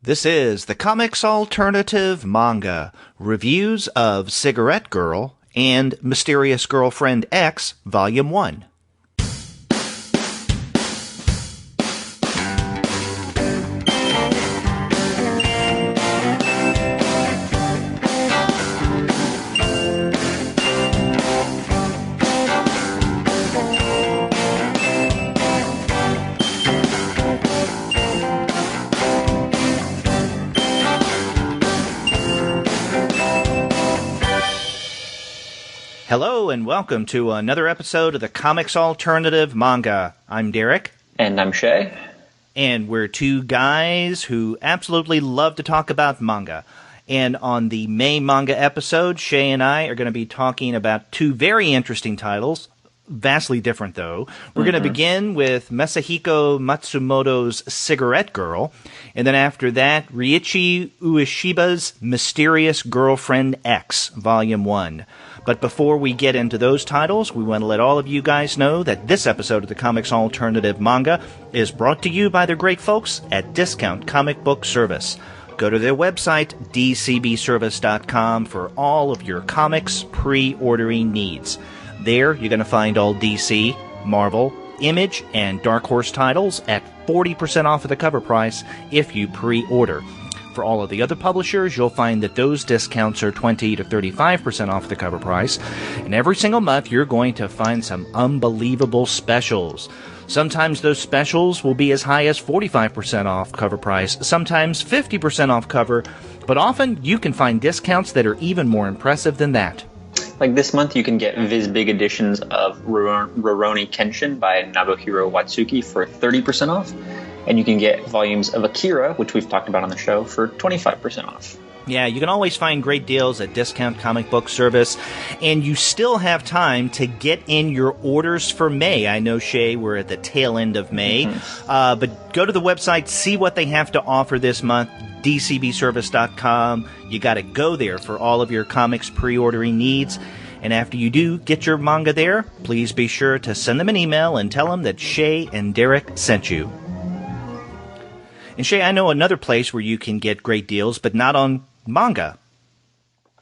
This is the Comics Alternative Manga, reviews of Cigarette Girl and Mysterious Girlfriend X, Volume 1. Hello and welcome to another episode of the Comics Alternative Manga. I'm Derek. And I'm Shea. And we're two guys who absolutely love to talk about manga. And on the May manga episode, Shea and I are going to be talking about two very interesting titles. Vastly different, though. We're going to begin with Masahiko Matsumoto's Cigarette Girl. And then after that, Riichi Ueshiba's Mysterious Girlfriend X, Volume 1. But before we get into those titles, we want to let all of you guys know that this episode of the Comics Alternative Manga is brought to you by the great folks at Discount Comic Book Service. Go to their website, dcbservice.com, for all of your comics pre-ordering needs. There, you're going to find all DC, Marvel, Image, and Dark Horse titles at 40% off of the cover price if you pre-order. For all of the other publishers, you'll find that those discounts are 20 to 35% off the cover price. And every single month, you're going to find some unbelievable specials. Sometimes those specials will be as high as 45% off cover price, sometimes 50% off cover, but often you can find discounts that are even more impressive than that. Like this month, you can get Viz Big editions of Rurouni Kenshin by Nobuhiro Watsuki for 30% off. And you can get volumes of Akira, which we've talked about on the show, for 25% off. Yeah, you can always find great deals at Discount Comic Book Service, and you still have time to get in your orders for May. I know, Shea, we're at the tail end of May, but go to the website, see what they have to offer this month, dcbservice.com. You got to go there for all of your comics pre-ordering needs. And after you do get your manga there, please be sure to send them an email and tell them that Shea and Derek sent you. And Shea, I know another place where you can get great deals, but not on manga.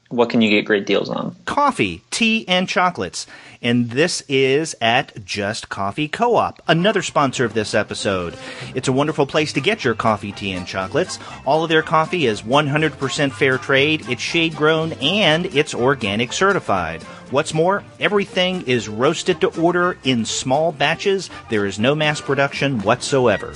What can you get great deals on? Coffee, tea, and chocolates. And this is at Just Coffee Co-op, another sponsor of this episode. It's a wonderful place to get your coffee, tea, and chocolates. All of their coffee is 100% fair trade, it's shade-grown, and it's organic certified. What's more, everything is roasted to order in small batches. There is no mass production whatsoever.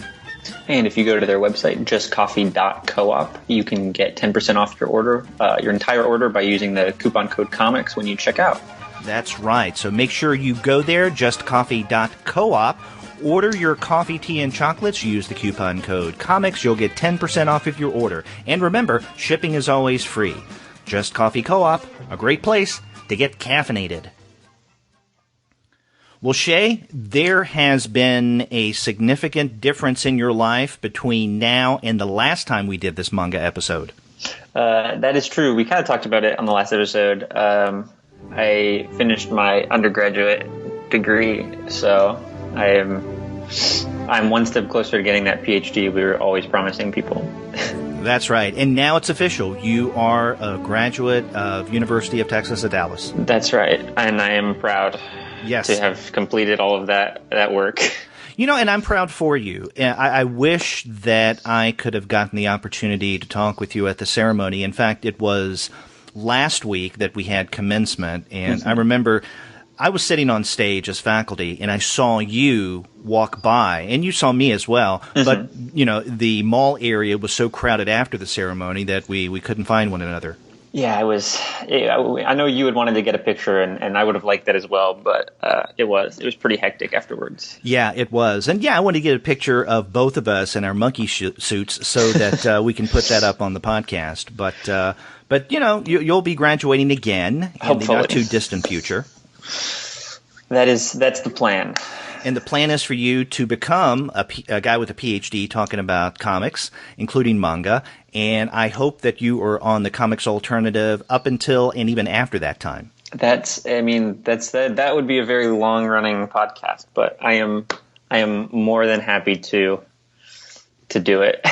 And if you go to their website, justcoffee.coop, you can get 10% off your order, your entire order, by using the coupon code COMICS when you check out. That's right. So make sure you go there, justcoffee.coop, order your coffee, tea, and chocolates, use the coupon code COMICS. You'll get 10% off of your order. And remember, shipping is always free. Just Coffee Co-op, a great place to get caffeinated. Well, Shea, there has been a significant difference in your life between now and the last time we did this manga episode. That is true. We kind of talked about it on the last episode. I finished my undergraduate degree, so I'm one step closer to getting that PhD we were always promising people. That's right. And now it's official. You are a graduate of University of Texas at Dallas. That's right. And I am proud. Yes. To have completed all of that work. You know, and I'm proud for you. I wish that I could have gotten the opportunity to talk with you at the ceremony. In fact, it was last week that we had commencement, and I remember I was sitting on stage as faculty, and I saw you walk by, and you saw me as well. But, you know, the mall area was so crowded after the ceremony that we couldn't find one another. Yeah, I know you had wanted to get a picture, and I would have liked that as well, but it was pretty hectic afterwards. Yeah, it was. And yeah, I want to get a picture of both of us in our monkey suits so that we can put that up on the podcast. But you know, you'll be graduating again in the not too distant future. That's the plan. And the plan is for you to become a guy with a PhD talking about comics, including manga. And I hope that you are on the Comics Alternative up until and even after that time. That would be a very long running podcast, but I am more than happy to do it.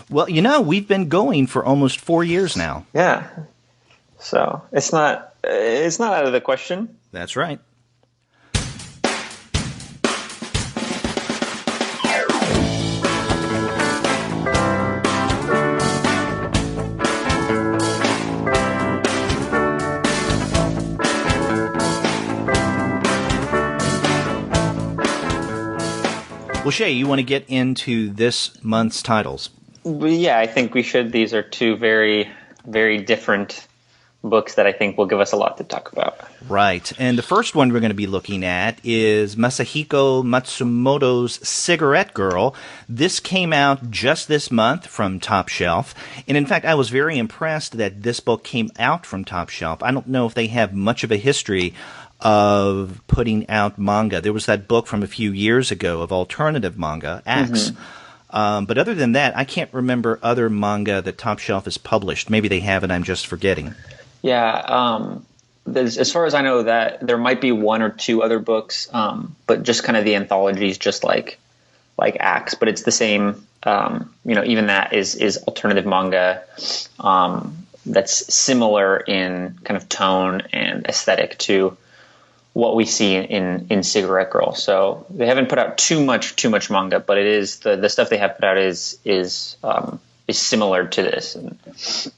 Well, we've been going for almost 4 years now. Yeah. So it's not out of the question. That's right. Well, Shea, you want to get into this month's titles? Yeah, I think we should. These are two very, very different books that I think will give us a lot to talk about. Right. And the first one we're going to be looking at is Masahiko Matsumoto's Cigarette Girl. This came out just this month from Top Shelf. And in fact, I was very impressed that this book came out from Top Shelf. I don't know if they have much of a history of putting out manga. There was that book from a few years ago of alternative manga, Axe. But other than that, I can't remember other manga that Top Shelf has published. Maybe they have and I'm just forgetting. Yeah, as far as I know, that there might be one or two other books, but just kind of the anthologies, just like Axe. But it's the same. Even that is alternative manga that's similar in kind of tone and aesthetic to what we see in Cigarette Girl. So they haven't put out too much manga, but it is the stuff they have put out is similar to this.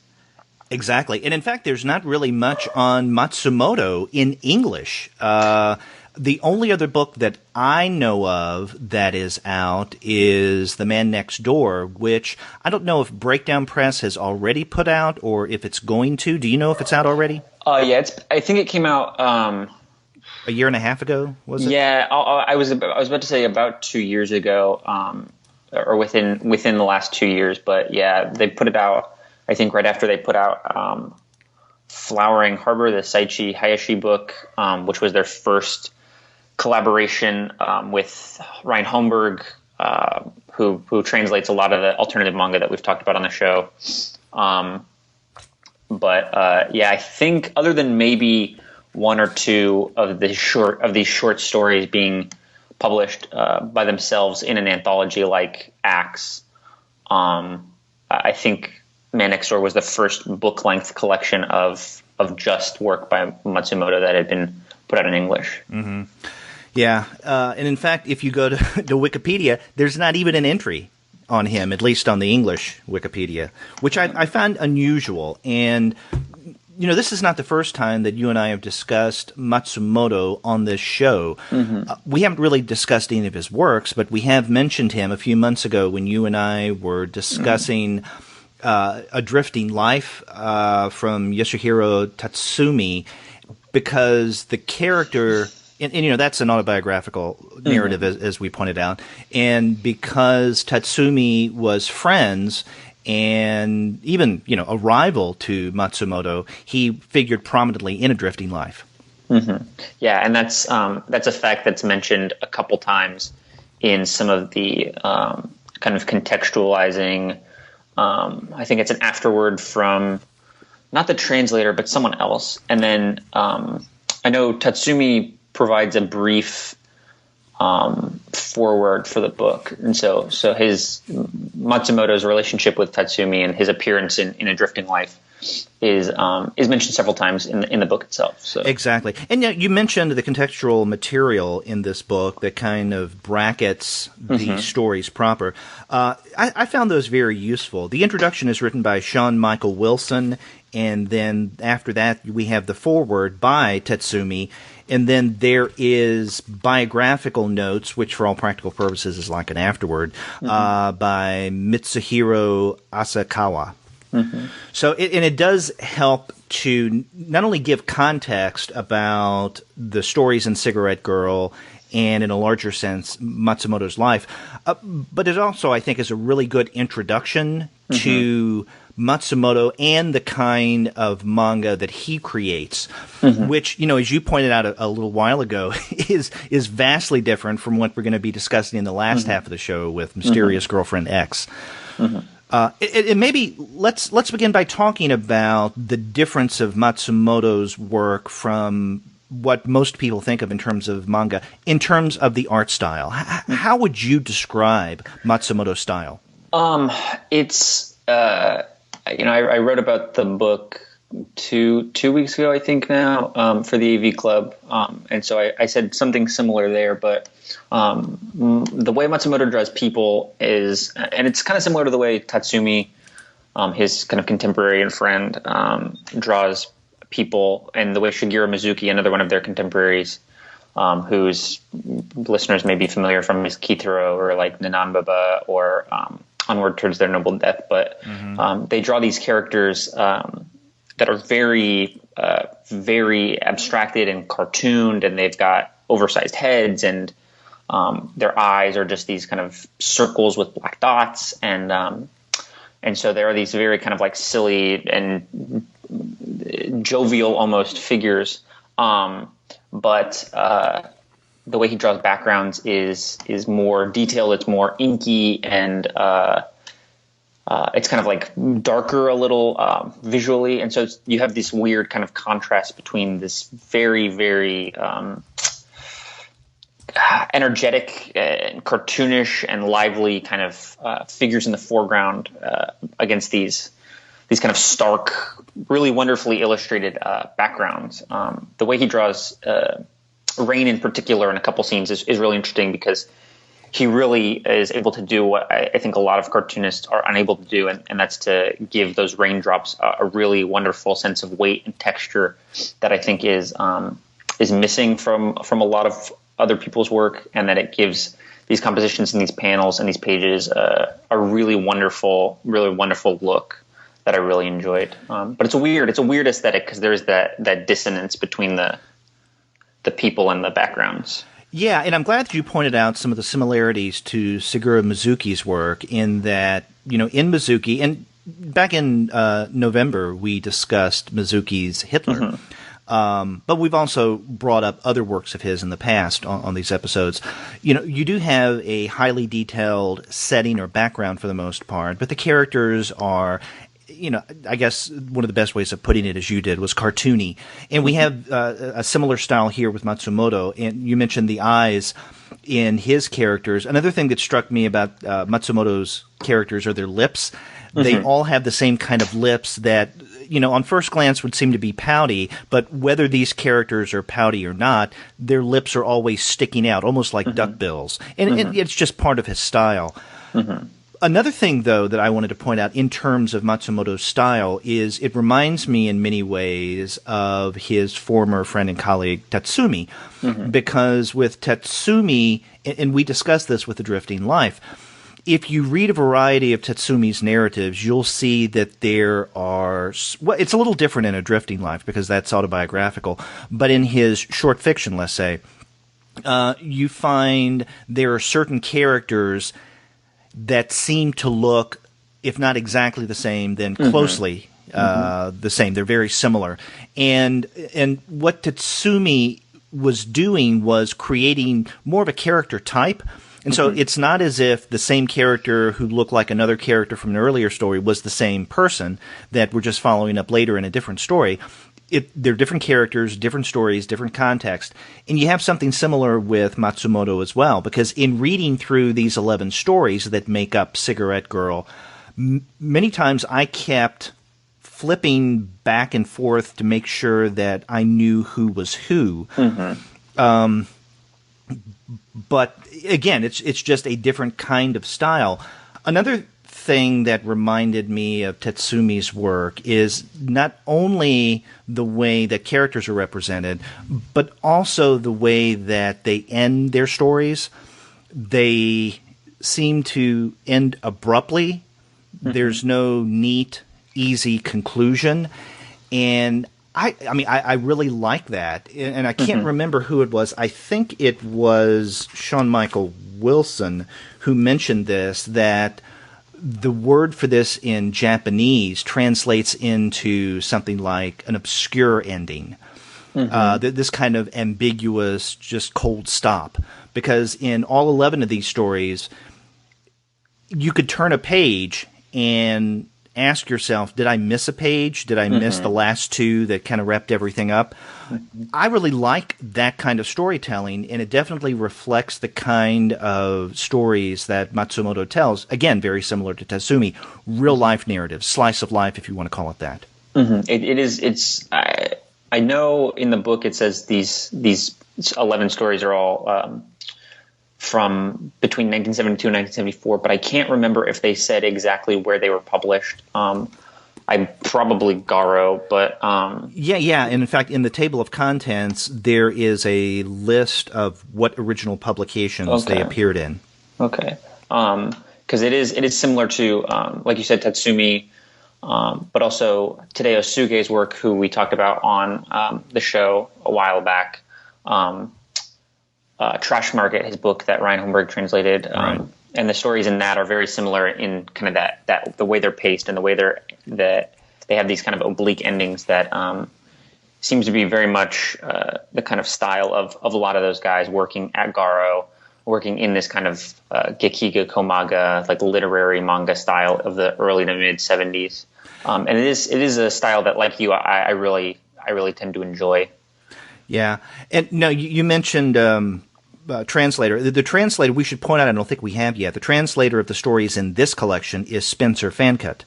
Exactly. And in fact, there's not really much on Matsumoto in English. The only other book that I know of that is out is The Man Next Door, which I don't know if Breakdown Press has already put out or if it's going to. Do you know if it's out already? Yeah, I think it came out a year and a half ago, was it? Yeah, I was about to say about 2 years ago, or within the last 2 years. But yeah, they put it out, I think, right after they put out Flowering Harbor, the Saichi Hayashi book, which was their first collaboration with Ryan Holmberg, who translates a lot of the alternative manga that we've talked about on the show. Yeah, I think other than maybe one or two of these short stories being published by themselves in an anthology like Axe, I think Man Next Door was the first book-length collection of just work by Matsumoto that had been put out in English. Mm-hmm. Yeah, and in fact, if you go to Wikipedia, there's not even an entry on him, at least on the English Wikipedia, which I found unusual. And this is not the first time that you and I have discussed Matsumoto on this show. Mm-hmm. We haven't really discussed any of his works, but we have mentioned him a few months ago when you and I were discussing A Drifting Life from Yoshihiro Tatsumi, because the character, and that's an autobiographical narrative, as we pointed out, and because Tatsumi was friends and even, a rival to Matsumoto, he figured prominently in A Drifting Life. Mm-hmm. Yeah, and that's a fact that's mentioned a couple times in some of the kind of contextualizing. I think it's an afterword from not the translator, but someone else. And then I know Tatsumi provides a brief foreword for the book, and so his Matsumoto's relationship with Tatsumi and his appearance in A Drifting Life is mentioned several times in the book itself. So exactly, and you mentioned the contextual material in this book that kind of brackets the stories proper. I found those very useful. The introduction is written by Sean Michael Wilson, and then after that we have the foreword by Tatsumi. And then there is biographical notes, which for all practical purposes is like an afterword, by Mitsuhiro Asakawa. Mm-hmm. So it does help to not only give context about the stories in Cigarette Girl and in a larger sense Matsumoto's life, but it also, I think, is a really good introduction to Matsumoto and the kind of manga that he creates, which, as you pointed out a little while ago, is vastly different from what we're going to be discussing in the last half of the show with Mysterious Girlfriend X. And maybe let's begin by talking about the difference of Matsumoto's work from what most people think of in terms of manga, in terms of the art style. How would you describe Matsumoto's style? It's I wrote about the book two weeks ago, I think now, for the AV Club, and so I said something similar there. But the way Matsumoto draws people is, and it's kind of similar to the way Tatsumi, his kind of contemporary and friend, draws people, and the way Shigeru Mizuki, another one of their contemporaries, whose listeners may be familiar from his Kitaro or like Nananbaba or Onward Towards Their Noble Death, but they draw these characters that are very, very abstracted and cartooned, and they've got oversized heads, and their eyes are just these kind of circles with black dots, and so there are these very kind of like silly and jovial almost figures, but the way he draws backgrounds is more detailed. It's more inky, and it's kind of like darker a little visually, and so you have this weird kind of contrast between this very, very energetic and cartoonish and lively kind of figures in the foreground against these kind of stark, really wonderfully illustrated backgrounds. The way he draws Rain in particular in a couple scenes is really interesting, because he really is able to do what I think a lot of cartoonists are unable to do, and that's to give those raindrops a really wonderful sense of weight and texture that I think is missing from a lot of other people's work, and that it gives these compositions and these panels and these pages a really wonderful look that I really enjoyed. But it's a weird aesthetic, because there's that dissonance between the people and the backgrounds. Yeah, and I'm glad that you pointed out some of the similarities to Shigeru Mizuki's work, in that, in Mizuki, and back in November we discussed Mizuki's Hitler, but we've also brought up other works of his in the past on these episodes. You do have a highly detailed setting or background for the most part, but the characters are, I guess one of the best ways of putting it, as you did, was cartoony. And we have a similar style here with Matsumoto. And you mentioned the eyes in his characters. Another thing that struck me about Matsumoto's characters are their lips. They all have the same kind of lips that, on first glance would seem to be pouty, but whether these characters are pouty or not, their lips are always sticking out, almost like duckbills. And it's just part of his style. Another thing, though, that I wanted to point out in terms of Matsumoto's style is it reminds me in many ways of his former friend and colleague Tatsumi, because with Tatsumi, and we discussed this with The Drifting Life, if you read a variety of Tatsumi's narratives, you'll see that there are, well, it's a little different in A Drifting Life because that's autobiographical, but in his short fiction, let's say, you find there are certain characters that seem to look, if not exactly the same, then closely the same. They're very similar. And what Tatsumi was doing was creating more of a character type. And so it's not as if the same character who looked like another character from an earlier story was the same person that we're just following up later in a different story. They're different characters, different stories, different context. And you have something similar with Matsumoto as well, because in reading through these 11 stories that make up Cigarette Girl, many times I kept flipping back and forth to make sure that I knew who was who. But again, it's just a different kind of style. Another thing that reminded me of Tatsumi's work is not only the way that characters are represented, but also the way that they end their stories. They seem to end abruptly. There's no neat, easy conclusion. And I really like that. And I can't remember who it was. I think it was Sean Michael Wilson who mentioned this, that the word for this in Japanese translates into something like an obscure ending. This kind of ambiguous, just cold stop. Because in all 11 of these stories, you could turn a page and ask yourself, did I miss a page? Did I miss the last two that kind of wrapped everything up? I really like that kind of storytelling, and it definitely reflects the kind of stories that Matsumoto tells. Again, very similar to Tatsumi, real-life narratives, slice of life, if you want to call it that. It is. It's. I know in the book it says these 11 stories are all from between 1972 and 1974, but I can't remember if they said exactly where they were published. I probably Garo, but yeah, and in fact, in the table of contents, there is a list of what original publications they appeared in. Okay, because it is similar to like you said, Tatsumi, but also Tadeo Suge's work, who we talked about on the show a while back. Trash Market, his book that Ryan Holmberg translated. Right. And the stories in that are very similar in kind of that the way they're paced and the way they have these kind of oblique endings that seems to be very much the kind of style of a lot of those guys working at Garo, working in this kind of Gekiga Komaga, like literary manga style of the early to mid 70s. And it is a style that, like you, I really tend to enjoy. Yeah, and no, you mentioned translator. The translator, we should point out, I don't think we have yet, the translator of the stories in this collection is Spencer Fancutt.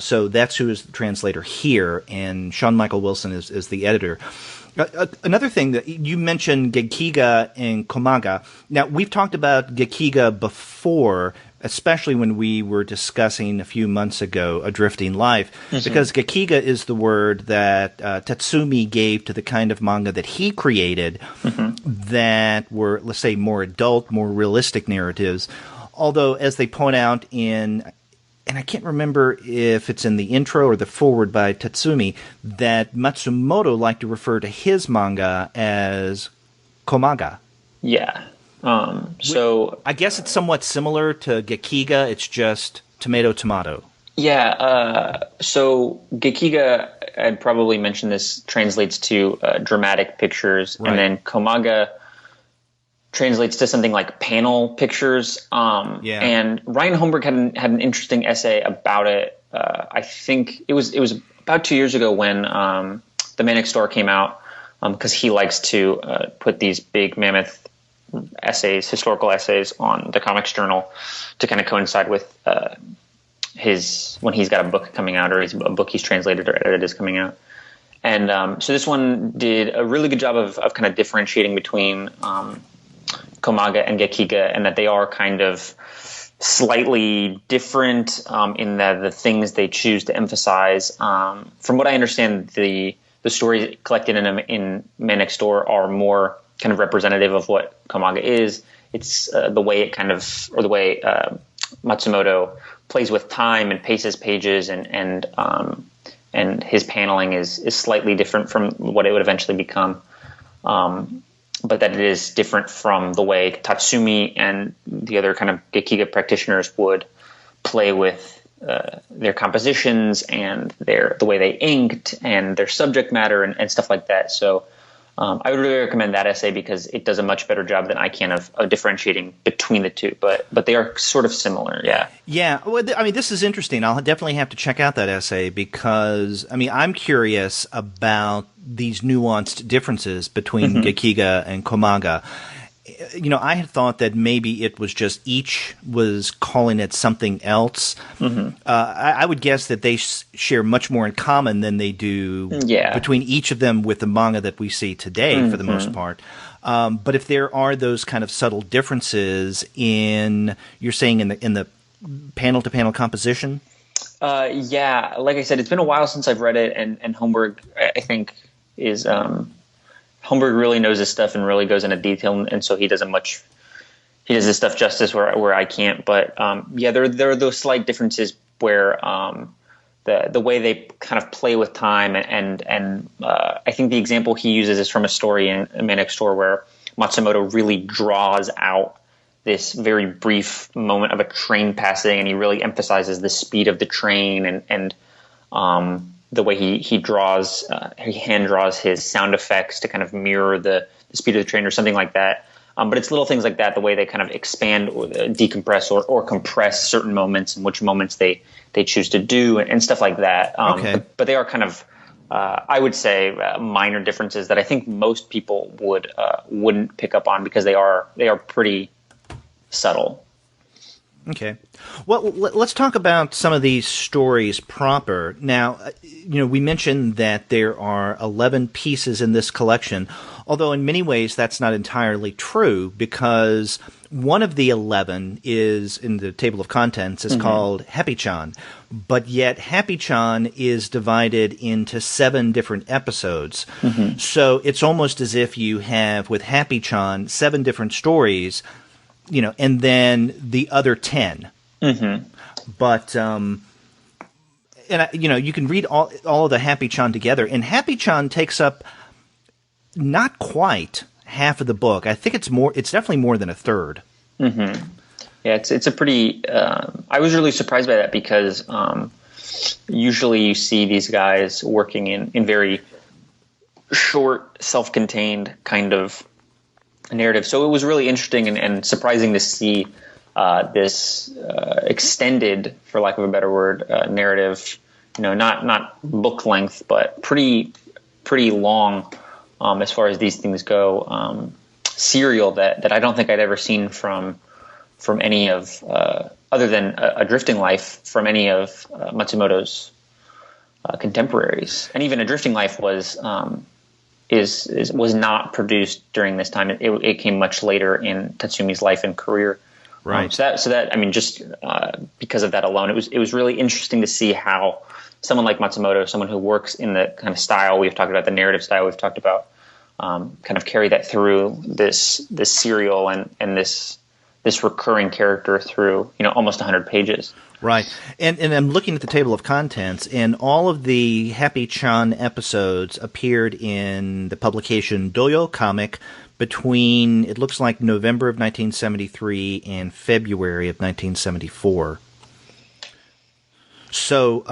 So that's who is the translator here, and Sean Michael Wilson is the editor. Another thing that you mentioned, Gekiga and Komaga. Now, we've talked about Gekiga before, especially when we were discussing a few months ago A Drifting Life, because Gekiga is the word that Tatsumi gave to the kind of manga that he created that were, let's say, more adult, more realistic narratives. Although, as they point out in, and I can't remember if it's in the intro or the foreword by Tatsumi, that Matsumoto liked to refer to his manga as Komaga. Yeah. So I guess it's somewhat similar to Gekiga. It's just tomato. Yeah. So Gekiga, I'd probably mention this, translates to dramatic pictures, right. And then Komaga translates to something like panel pictures. And Ryan Holmberg had an interesting essay about it. I think it was about 2 years ago when the Manic Store came out, because he likes to put these big mammoth essays, historical essays, on the Comics Journal to kind of coincide with when he's got a book coming out, or a book he's translated or edited is coming out. And so this one did a really good job of kind of differentiating between Komaga and Gekiga, and that they are kind of slightly different in the things they choose to emphasize. From what I understand, the stories collected in Manic Store are more kind of representative of what Komaga is. It's the way it kind of, or the way Matsumoto plays with time and paces pages, and his paneling is slightly different from what it would eventually become. But that it is different from the way Tatsumi and the other kind of Gekiga practitioners would play with their compositions and the way they inked and their subject matter and stuff like that. So I would really recommend that essay, because it does a much better job than I can of differentiating between the two. But they are sort of similar, yeah. Yeah, well, I mean, this is interesting. I'll definitely have to check out that essay, because, I mean, I'm curious about these nuanced differences between Gekiga and Komaga. You know, I had thought that maybe it was just each was calling it something else. I would guess that they share much more in common than they do between each of them with the manga that we see today, for the most part. But if there are those kind of subtle differences you're saying in the panel-to-panel composition? Yeah, like I said, it's been a while since I've read it, and Holmberg, I think, is Holmberg really knows his stuff and really goes into detail, and so he does this stuff justice where I can't. But there are those slight differences where the way they kind of play with time, and I think the example he uses is from a story in Manic Store where Matsumoto really draws out this very brief moment of a train passing, and he really emphasizes the speed of the train and the way he draws, he hand draws his sound effects to kind of mirror the speed of the train or something like that. But it's little things like that, the way they kind of expand or decompress or compress certain moments and which moments they choose to do and stuff like that. But they are kind of, I would say, minor differences that I think most people wouldn't pick up on because they are pretty subtle. Okay. Well, let's talk about some of these stories proper. Now, we mentioned that there are 11 pieces in this collection, although in many ways that's not entirely true because one of the 11 is in the table of contents is called Happy-chan, but yet Happy-chan is divided into 7 different episodes. So it's almost as if you have with Happy-chan 7 different stories, and then the other 10. But, you can read all of the Happy-chan together, and Happy-chan takes up not quite half of the book. I think it's definitely more than a third. Yeah, it's a pretty, I was really surprised by that because, usually you see these guys working in very short, self-contained kind of narrative. So it was really interesting and surprising to see this extended, for lack of a better word, narrative. Not book length, but pretty long as far as these things go. Serial that I don't think I'd ever seen from any of other than A Drifting Life from any of Matsumoto's contemporaries, and even A Drifting Life was not produced during this time. It came much later in Tatsumi's life and career. Right. So that I mean, just because of that alone, it was really interesting to see how someone like Matsumoto, someone who works in the kind of style we've talked about, the narrative style we've talked about, kind of carry that through this serial and this recurring character through almost 100 pages. Right. And I'm looking at the table of contents, and all of the Happy-chan episodes appeared in the publication Doyo Comic between, it looks like, November of 1973 and February of 1974. So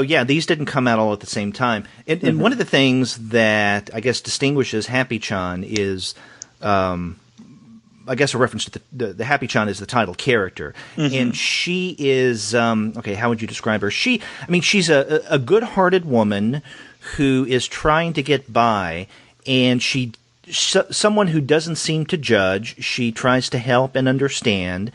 yeah, these didn't come out all at the same time. And one of the things that I guess distinguishes Happy-chan is, I guess a reference to the Happy-chan is the title character. And she is, okay, how would you describe her? She's a good-hearted woman who is trying to get by, and someone who doesn't seem to judge. She tries to help and understand.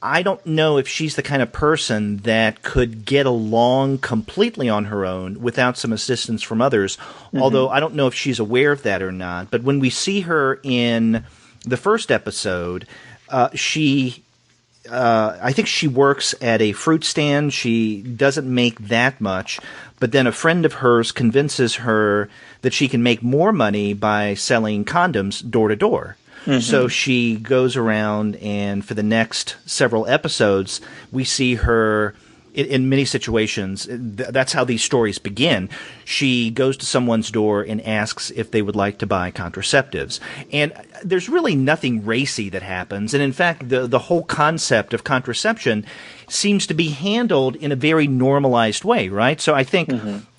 I don't know if she's the kind of person that could get along completely on her own without some assistance from others, although I don't know if she's aware of that or not. But when we see her in the first episode, I think she works at a fruit stand. She doesn't make that much, but then a friend of hers convinces her that she can make more money by selling condoms door to door. So she goes around, and for the next several episodes, we see her in many situations. That's how these stories begin. She goes to someone's door and asks if they would like to buy contraceptives. And there's really nothing racy that happens. And in fact, the whole concept of contraception seems to be handled in a very normalized way, right? So I think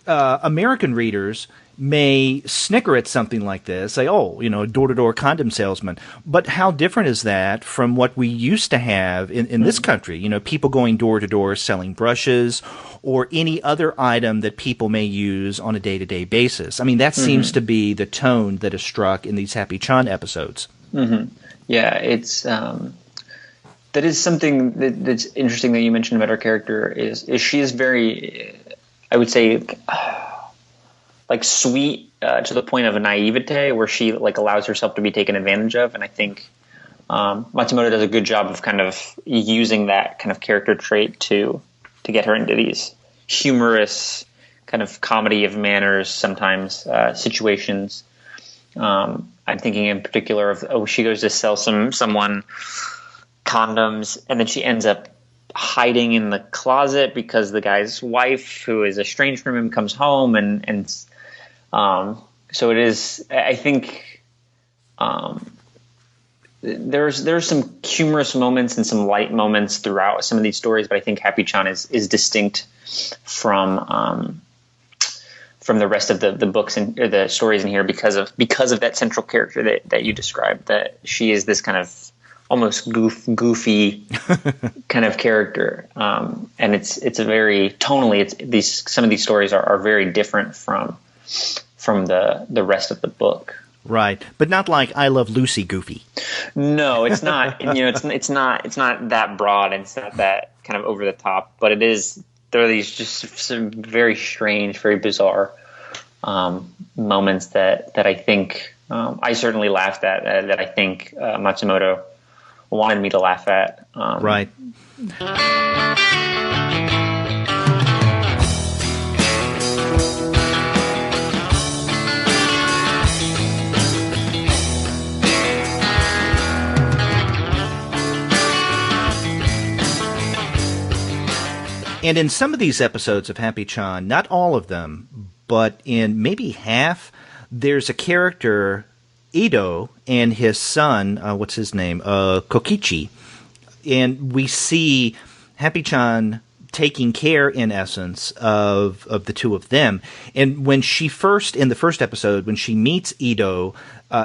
American readers may snicker at something like this, say, oh, a door-to-door condom salesman. But how different is that from what we used to have in this country? People going door-to-door selling brushes or any other item that people may use on a day-to-day basis. I mean, that seems to be the tone that is struck in these Happy-chan episodes. Yeah, it's that is something that's interesting that you mentioned about her character is she is very, I would say, like sweet to the point of a naivete where she allows herself to be taken advantage of. And I think Matsumoto does a good job of kind of using that kind of character trait to get her into these humorous kind of comedy of manners, sometimes situations. I'm thinking in particular of, she goes to sell someone condoms, and then she ends up hiding in the closet because the guy's wife, who is estranged from him, comes home, and so it is. I think there's some humorous moments and some light moments throughout some of these stories, but I think Happy-chan is distinct from from the rest of the books and or the stories in here because of that central character that you described, that she is this kind of almost goofy kind of character. And it's a very tonally, some of these stories are very different from the rest of the book. Right, but not like I Love Lucy goofy. No, it's not. It's not that broad, and it's not that kind of over the top. But it is. There are these just some very strange, very bizarre moments that I think I certainly laughed at. That I think Matsumoto wanted me to laugh at. Right. And in some of these episodes of Happy-chan, not all of them, but in maybe half, there's a character, Ito, and his son, what's his name, Kokichi. And we see Happy-chan taking care, in essence, of the two of them. And when she first, in the first episode, when she meets Ito,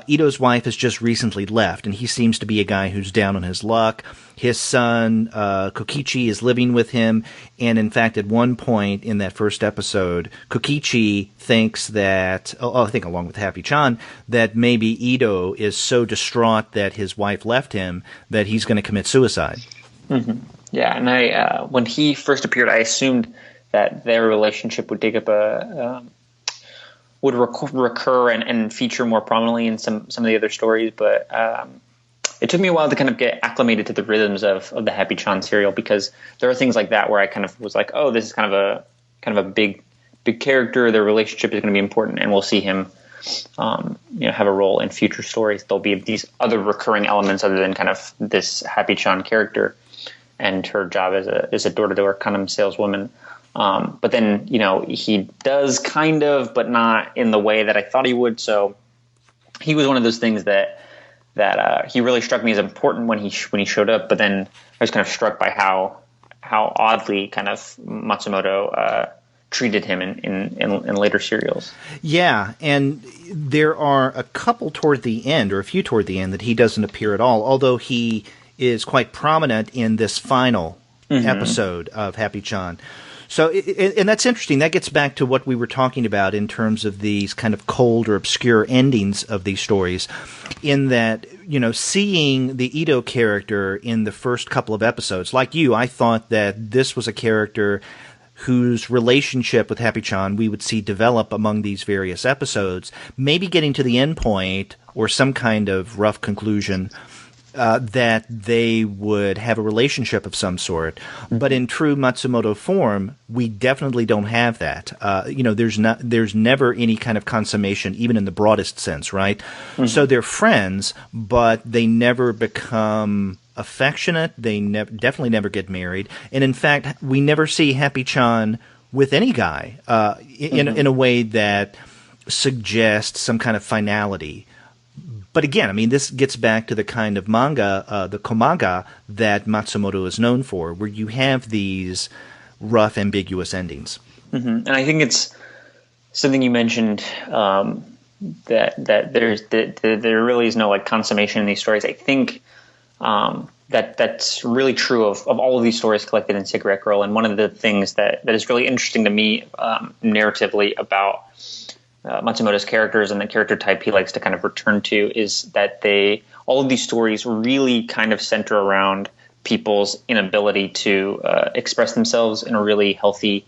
Ito's wife has just recently left, and he seems to be a guy who's down on his luck. His son, Kokichi, is living with him, and in fact, at one point in that first episode, Kokichi thinks that, I think along with Happy-chan, that maybe Ito is so distraught that his wife left him that he's going to commit suicide. Mm-hmm. Yeah, and I when he first appeared, I assumed that their relationship would take up would recur and feature more prominently in some of the other stories, but it took me a while to kind of get acclimated to the rhythms of the Happy-chan serial, because there are things like that where I kind of was like, oh, this is kind of a big character. Their relationship is going to be important, and we'll see him have a role in future stories. There'll be these other recurring elements other than kind of this Happy-chan character and her job as a door-to-door condom saleswoman. But then, he does kind of, but not in the way that I thought he would. So he was one of those things that he really struck me as important when he showed up. But then I was kind of struck by how oddly kind of Matsumoto treated him in later serials. Yeah, and there are a couple toward the end, or a few toward the end, that he doesn't appear at all, although he is quite prominent in this final episode of Happy-chan. So, and that's interesting. That gets back to what we were talking about in terms of these kind of cold or obscure endings of these stories, in that, seeing the Ito character in the first couple of episodes, like you, I thought that this was a character whose relationship with Happy-chan we would see develop among these various episodes, maybe getting to the end point or some kind of rough conclusion that they would have a relationship of some sort. But in true Matsumoto form, we definitely don't have that. There's never any kind of consummation, even in the broadest sense, right? Mm-hmm. So they're friends, but they never become affectionate. They definitely never get married. And in fact, we never see Happy-chan with any guy in a way that suggests some kind of finality. But again, this gets back to the kind of manga, the komanga, that Matsumoto is known for, where you have these rough, ambiguous endings. Mm-hmm. And I think it's something you mentioned, that there really is no consummation in these stories. I think that's really true of all of these stories collected in Cigarette Girl. And one of the things that is really interesting to me narratively about Matsumoto's characters and the character type he likes to kind of return to is that all of these stories really kind of center around people's inability to express themselves in a really healthy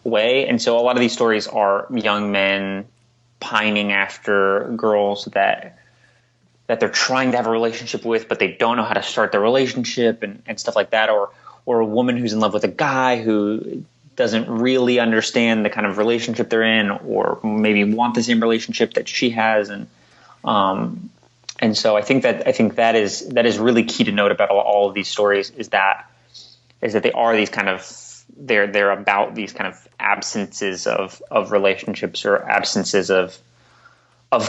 way. And so a lot of these stories are young men pining after girls that they're trying to have a relationship with, but they don't know how to start their relationship and stuff like that. Or a woman who's in love with a guy who doesn't really understand the kind of relationship they're in, or maybe want the same relationship that she has. And so I think that is really key to note about all of these stories is that they are these kind of, they're about these kind of absences of relationships or absences of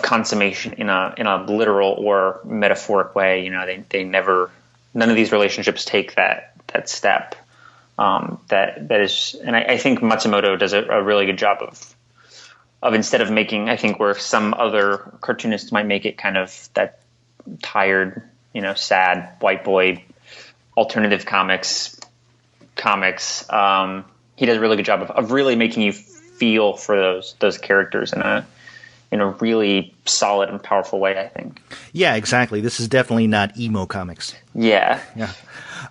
consummation in a literal or metaphoric way. They never, none of these relationships take that step. That is, and I think Matsumoto does a really good job instead of making, I think where some other cartoonists might make it kind of that tired, sad white boy alternative comics. He does a really good job of really making you feel for those characters in a really solid and powerful way, I think. Yeah, exactly. This is definitely not emo comics. Yeah.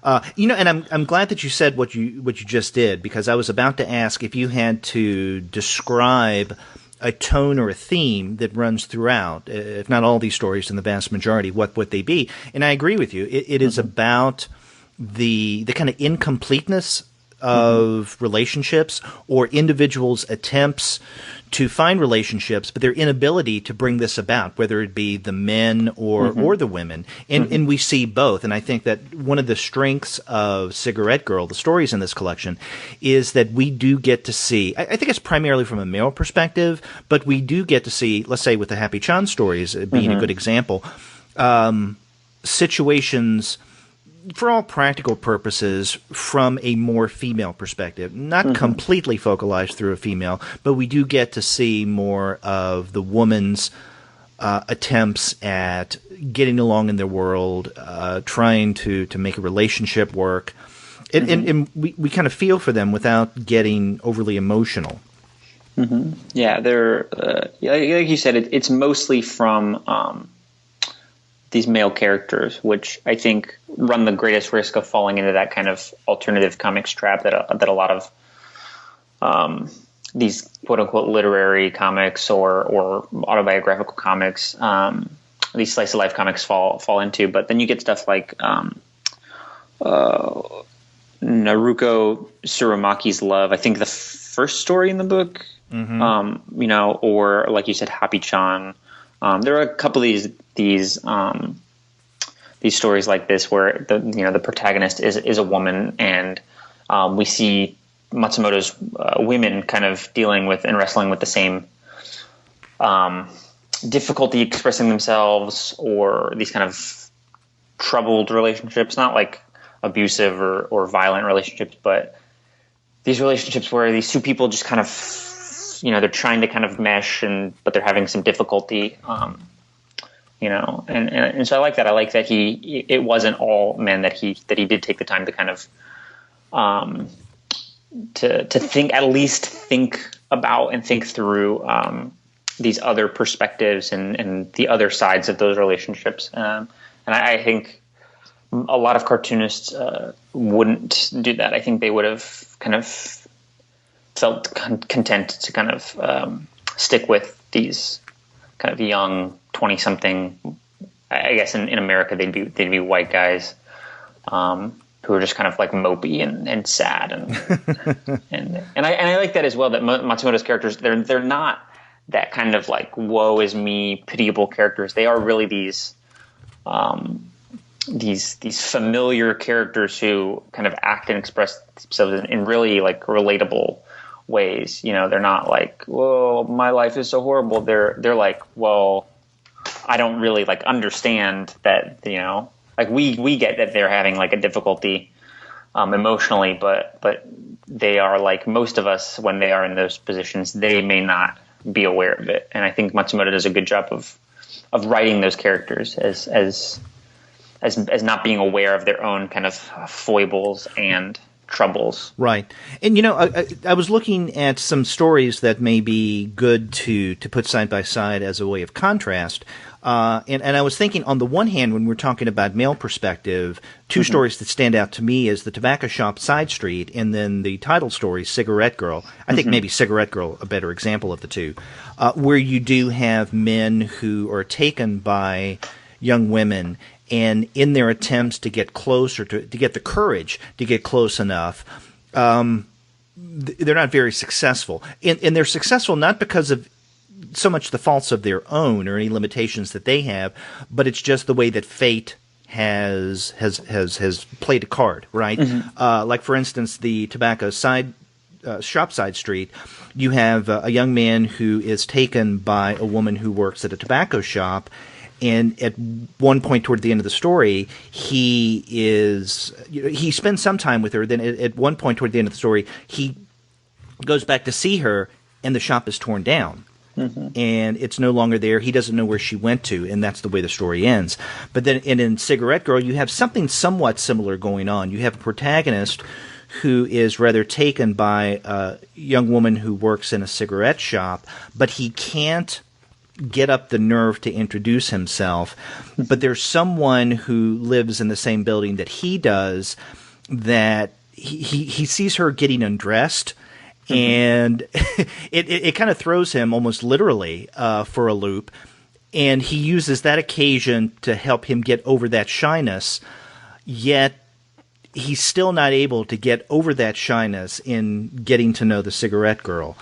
And I'm glad that you said what you just did, because I was about to ask if you had to describe a tone or a theme that runs throughout, if not all these stories, in the vast majority, what would they be? And I agree with you. It is about the kind of incompleteness of relationships, or individuals' attempts to find relationships, but their inability to bring this about, whether it be the men or the women. And we see both. And I think that one of the strengths of Cigarette Girl, the stories in this collection, is that we do get to see, I think it's primarily from a male perspective, but we do get to see, let's say with the Happy Chan stories being a good example, situations, for all practical purposes, from a more female perspective. Not completely focalized through a female, but we do get to see more of the woman's attempts at getting along in their world, trying to make a relationship work. And we kind of feel for them without getting overly emotional. Yeah, they're like you said, it's mostly from these male characters, which I think run the greatest risk of falling into that kind of alternative comics trap that a lot of these quote unquote literary comics or autobiographical comics, these slice of life comics fall into. But then you get stuff like Naruko Tsurumaki's Love. I think the first story in the book, or like you said, Happy Chan. There are a couple of these stories like this where the protagonist is a woman, and we see Matsumoto's women kind of dealing with and wrestling with the same difficulty expressing themselves, or these kind of troubled relationships, not like abusive or violent relationships, but these relationships where these two people just kind of, they're trying to kind of mesh, but they're having some difficulty, and so I like that. I like that it wasn't all men, that he did take the time to kind of, at least think about and think through, these other perspectives and the other sides of those relationships. And I think a lot of cartoonists, wouldn't do that. I think they would have kind of felt content to kind of stick with these kind of young 20-something. I guess in America they'd be white guys who are just kind of like mopey and sad and I like that as well. That Matsumoto's characters, they're not that kind of like woe is me pitiable characters. They are really these familiar characters who kind of act and express themselves in really like relatable ways. They're not like, whoa, my life is so horrible. They're like, well, I don't really like understand that, like we get that they're having like a difficulty emotionally, but they are like most of us when they are in those positions, they may not be aware of it. And I think Matsumoto does a good job of writing those characters as not being aware of their own kind of foibles and troubles. Right. And, I was looking at some stories that may be good to put side by side as a way of contrast. And I was thinking, on the one hand, when we're talking about male perspective, two stories that stand out to me is The Tobacco Shop Side Street, and then the title story, Cigarette Girl. I think maybe Cigarette Girl a better example of the two, where you do have men who are taken by young women, and in their attempts to get closer, to get the courage to get close enough, they're not very successful. And they're successful not because of so much the faults of their own or any limitations that they have, but it's just the way that fate has played a card, right? Like, for instance, the Tobacco Shop Side Street, you have a young man who is taken by a woman who works at a tobacco shop. And at one point toward the end of the story, he spends some time with her. Then at one point toward the end of the story, he goes back to see her, and the shop is torn down. and it's no longer there. He doesn't know where she went to, and that's the way the story ends. But then in Cigarette Girl, you have something somewhat similar going on. You have a protagonist who is rather taken by a young woman who works in a cigarette shop, but he can't get up the nerve to introduce himself. But there's someone who lives in the same building that he does that he sees her getting undressed, and it kind of throws him almost literally for a loop. And he uses that occasion to help him get over that shyness, yet he's still not able to get over that shyness in getting to know the Cigarette Girl.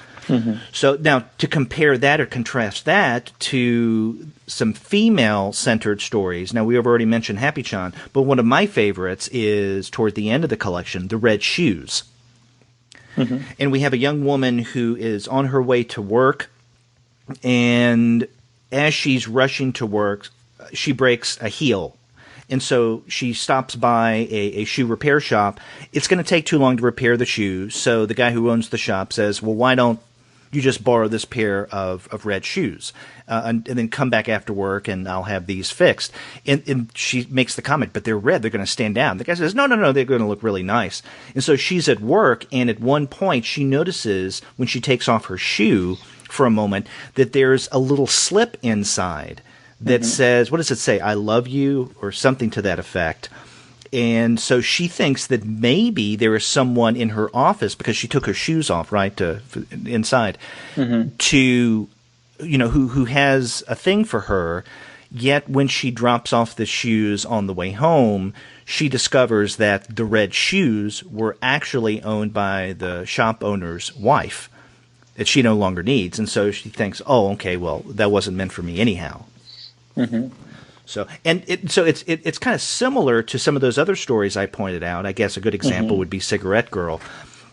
So now to compare that or contrast that to some female-centered stories. Now, we have already mentioned Happy-chan, but one of my favorites is toward the end of the collection, The Red Shoes. And we have a young woman who is on her way to work, and as she's rushing to work, she breaks a heel. And so she stops by a shoe repair shop. It's going to take too long to repair the shoe, so the guy who owns the shop says, well, why don't you just borrow this pair of red shoes and then come back after work and I'll have these fixed. And she makes the comment, but they're red, they're going to stand down. The guy says, no, they're going to look really nice. And so she's at work, and at one point she notices when she takes off her shoe for a moment that there's a little slip inside that says, what does it say? I love you, or something to that effect. And so she thinks that maybe there is someone in her office, because she took her shoes off, right, inside, to, who has a thing for her. Yet when she drops off the shoes on the way home, she discovers that the red shoes were actually owned by the shop owner's wife that she no longer needs. And so she thinks, oh, okay, well, that wasn't meant for me anyhow. So it's kind of similar to some of those other stories I pointed out. I guess a good example would be Cigarette Girl,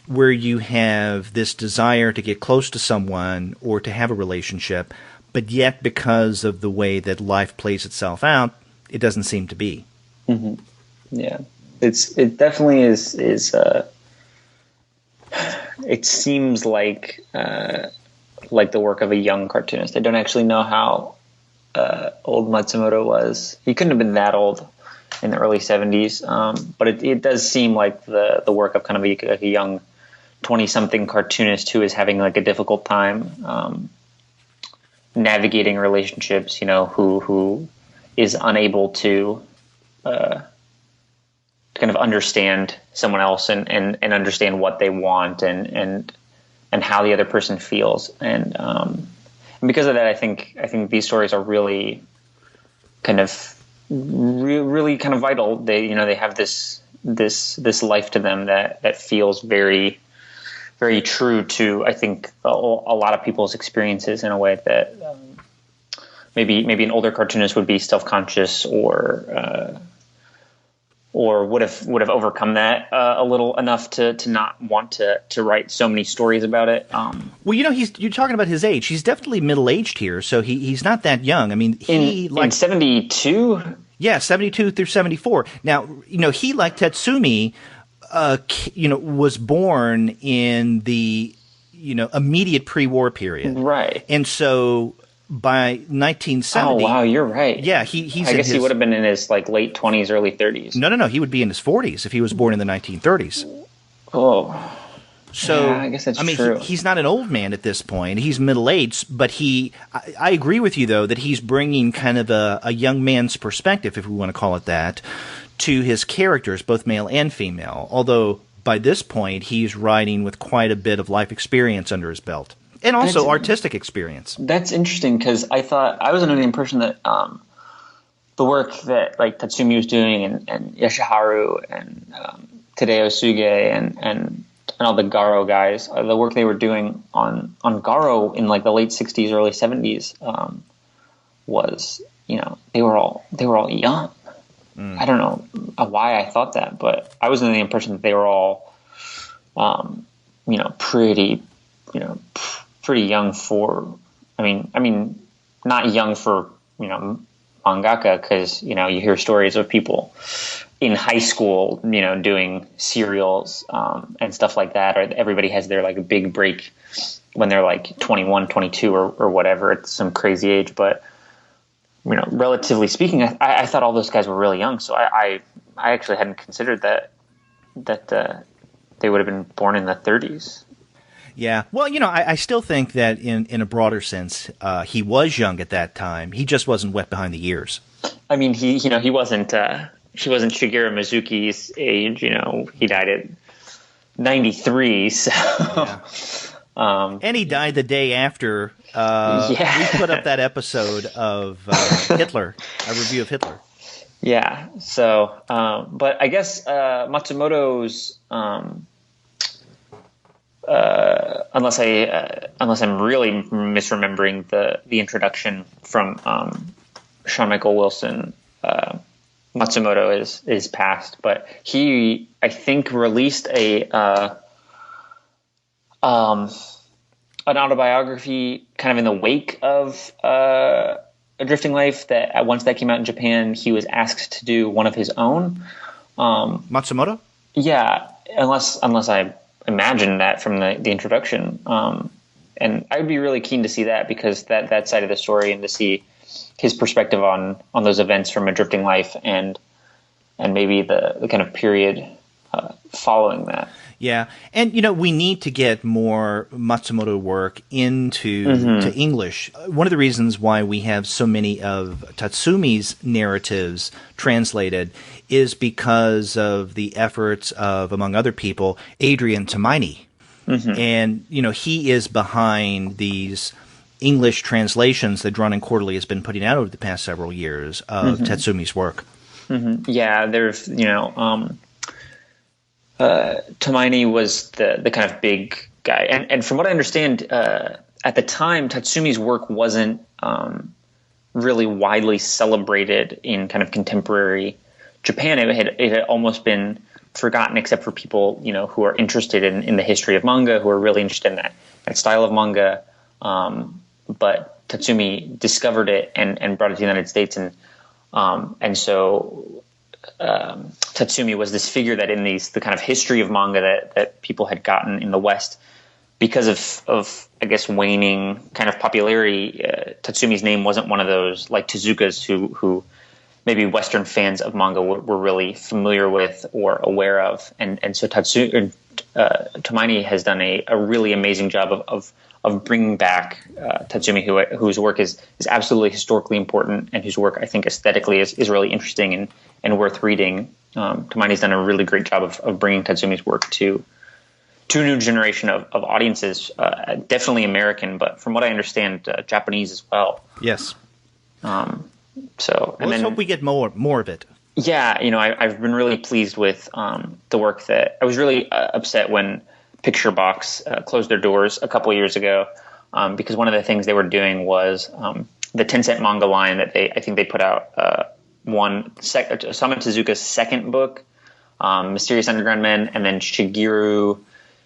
where you have this desire to get close to someone or to have a relationship, but yet because of the way that life plays itself out, it doesn't seem to be. Yeah, it definitely is. It seems like the work of a young cartoonist. I don't actually know how old Matsumoto was. He couldn't have been that old in the early 70s, but it does seem like the work of kind of a young 20-something cartoonist who is having like a difficult time navigating relationships, who is unable to kind of understand someone else and understand what they want and how the other person feels. And because of that, I think these stories are really kind of really kind of vital. They have this life to them that feels very, very true to, I think, a lot of people's experiences in a way that maybe an older cartoonist would be self-conscious or would have overcome that a little enough to not want to write so many stories about it. Well, you're talking about his age. He's definitely middle-aged here, so he's not that young. I mean, in 72? Yeah, 72 through 74. Now, he, like Tetsumi, was born in the, immediate pre-war period. Right. And so by 1970... Oh, wow, you're right. Yeah, he's I guess he would have been in his late 20s, early 30s. No, he would be in his 40s if he was born in the 1930s. Oh. So, yeah, I guess that's true. He's not an old man at this point. He's middle-aged, but I agree with you, though, that he's bringing kind of a young man's perspective, if we want to call it that, to his characters, both male and female. Although, by this point, he's writing with quite a bit of life experience under his belt. And also artistic experience. That's interesting, because I was under the impression that the work that Tatsumi was doing and Yoshiharu and Tadeo Suge and all the Garo guys, the work they were doing on Garo in the late 60s, early 70s was, they were all young. I don't know why I thought that, but I was under the impression that they were all, pretty young for, I mean, not young for, mangaka, because, you hear stories of people in high school, doing serials and stuff like that, or everybody has their like a big break when they're like 21, 22 or whatever. It's some crazy age, but relatively speaking, I thought all those guys were really young. So I actually hadn't considered that they would have been born in the 30s. Yeah. Well, I still think that in a broader sense, he was young at that time. He just wasn't wet behind the ears. I mean, he wasn't Shigeru Mizuki's age. He died at 93. So, yeah. And he died the day after we put up that episode of Hitler, a review of Hitler. Yeah. So, but I guess Matsumoto's, unless I'm really misremembering the introduction from Sean Michael Wilson, Matsumoto is passed, but he, I think, released an autobiography kind of in the wake of A Drifting Life. That once that came out in Japan, he was asked to do one of his own. Matsumoto? Yeah, unless I imagine that from the introduction. And I would be really keen to see that, because that side of the story, and to see his perspective on those events from A Drifting Life and maybe the kind of period following that. Yeah, and we need to get more Matsumoto work into to English. One of the reasons why we have so many of Tatsumi's narratives translated is because of the efforts of, among other people, Adrian Tamaini. And he is behind these English translations that Drawn and Quarterly has been putting out over the past several years of Tatsumi's work. Yeah, there's Tamaini was the kind of big guy, and from what I understand, at the time, Tatsumi's work wasn't really widely celebrated in kind of contemporary Japan. It had almost been forgotten, except for people who are interested in the history of manga, who are really interested in that style of manga. But Tatsumi discovered it and brought it to the United States, and so Tatsumi was this figure that in the kind of history of manga that people had gotten in the West, because of I guess waning kind of popularity, Tatsumi's name wasn't one of those like Tezuka's who maybe Western fans of manga were really familiar with or aware of, and so Tamaini has done a really amazing job of bringing back Tatsumi, whose work is absolutely historically important, and whose work I think aesthetically is really interesting and worth reading. Tamaini's done a really great job of bringing Tatsumi's work to a new generation of audiences, definitely American, but from what I understand, Japanese as well. Yes. So let's hope we get more of it. Yeah, I've been really pleased with the work that I was really upset when Picture Box closed their doors a couple of years ago, because one of the things they were doing was the 10-cent manga line that I think they put out Osamu Tezuka's second book, Mysterious Underground Men, and then Shigeru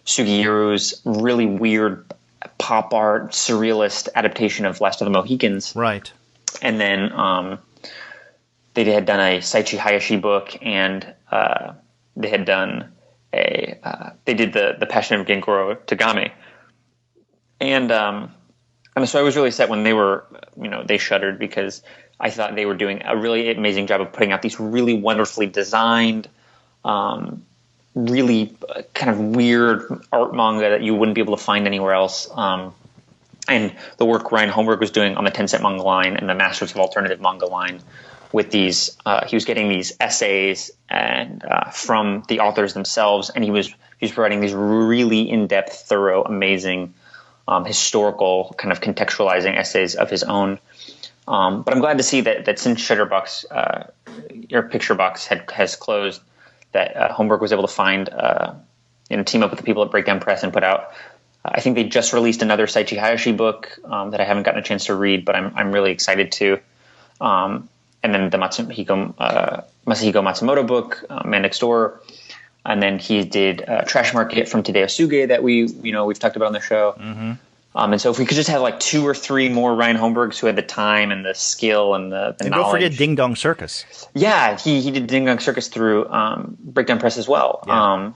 Sugiuru's really weird pop art surrealist adaptation of Last of the Mohicans. Right. And then they had done a Saichi Hayashi book, and they had done they did the Passion of Gengoro Tagame, and so I was really upset when they shuttered, because I thought they were doing a really amazing job of putting out these really wonderfully designed, really kind of weird art manga that you wouldn't be able to find anywhere else. And the work Ryan Holmberg was doing on the 10-cent manga line and the Masters of Alternative manga line, with these, he was getting these essays and from the authors themselves, and he was providing these really in-depth, thorough, amazing historical kind of contextualizing essays of his own. But I'm glad to see that since Shutterbox or Picture Box has closed, that Holmberg was able to find team up with the people at Breakdown Press and put out. I think they just released another Saichi Hayashi book that I haven't gotten a chance to read, but I'm really excited to. And then the Masahiko Matsumoto book, Man Next Door, and then he did Trash Market from Tadeo Suge that we've talked about on the show. And so if we could just have like 2 or 3 more Ryan Holmbergs who had the time and the skill and the and knowledge. Don't forget Ding Dong Circus. Yeah, he did Ding Dong Circus through Breakdown Press as well. Yeah.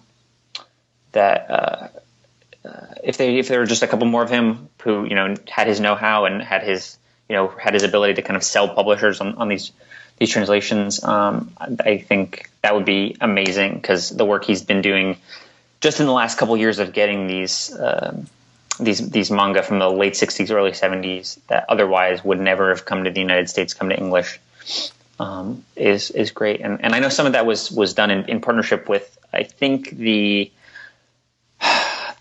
If there were just a couple more of him who had his know-how and had his ability to kind of sell publishers on these translations, I think that would be amazing, because the work he's been doing just in the last couple of years of getting these manga from the late 60s, early 70s that otherwise would never have come to the United States, come to English, is great. And I know some of that was done in partnership with, I think,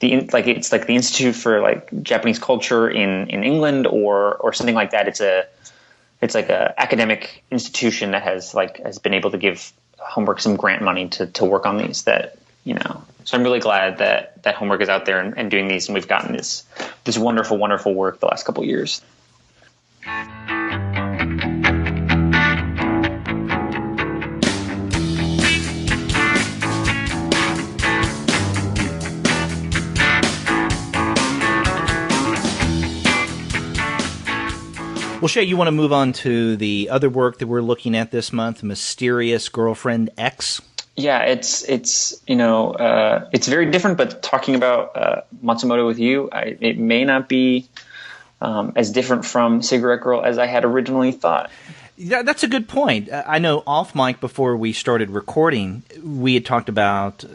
it's like the Institute for like Japanese Culture in England or something like that. It's like a academic institution that has been able to give Holmberg some grant money to work on these, so I'm really glad that Holmberg is out there and doing these, and we've gotten this wonderful, wonderful work the last couple of years. Well, Shea, you want to move on to the other work that we're looking at this month, Mysterious Girlfriend X? Yeah, it's very different, but talking about Matsumoto with you, it may not be as different from Cigarette Girl as I had originally thought. Yeah, that's a good point. I know off mic before we started recording, we had talked about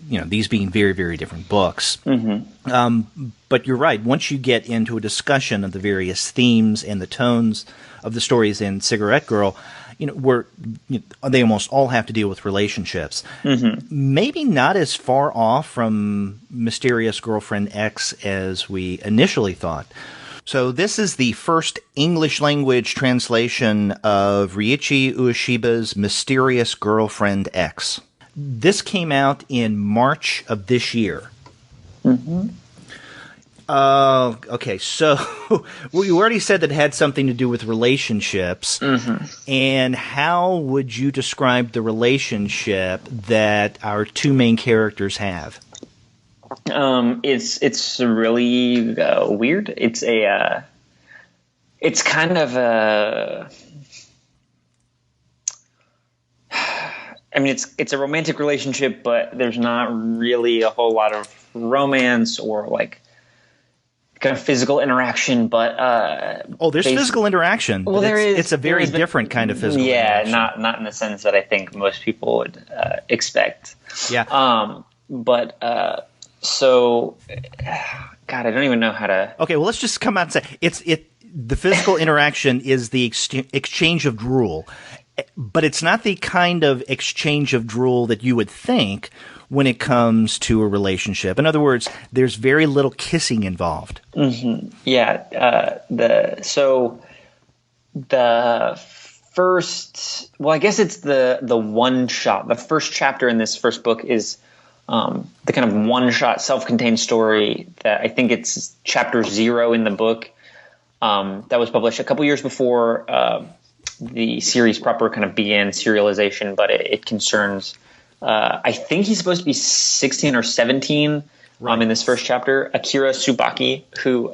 these being very, very different books. Mm-hmm. But you're right. Once you get into a discussion of the various themes and the tones of the stories in Cigarette Girl, they almost all have to deal with relationships. Mm-hmm. Maybe not as far off from Mysterious Girlfriend X as we initially thought. So this is the first English language translation of Riichi Ueshiba's Mysterious Girlfriend X. This came out in March of this year. Mm-hmm. Okay, so we already said that it had something to do with relationships. Mm-hmm. And how would you describe the relationship that our two main characters have? It's really weird. It's kind of a. I mean, it's a romantic relationship, but there's not really a whole lot of romance or like kind of physical interaction. But there's physical interaction. Well, there is. It's a very different kind of physical interaction. Yeah, not in the sense that I think most people would expect. Yeah. So, God, I don't even know how to. Okay, well, let's just come out and say the physical interaction is the exchange of drool. But it's not the kind of exchange of drool that you would think when it comes to a relationship. In other words, there's very little kissing involved. Mm-hmm. Yeah. The first, well, I guess it's the one shot. The first chapter in this first book is the kind of one shot self-contained story that I think it's chapter 0 in the book that was published a couple years before the series proper kind of began serialization, but it concerns, I think he's supposed to be 16 or 17 in this first chapter, Akira Tsubaki, who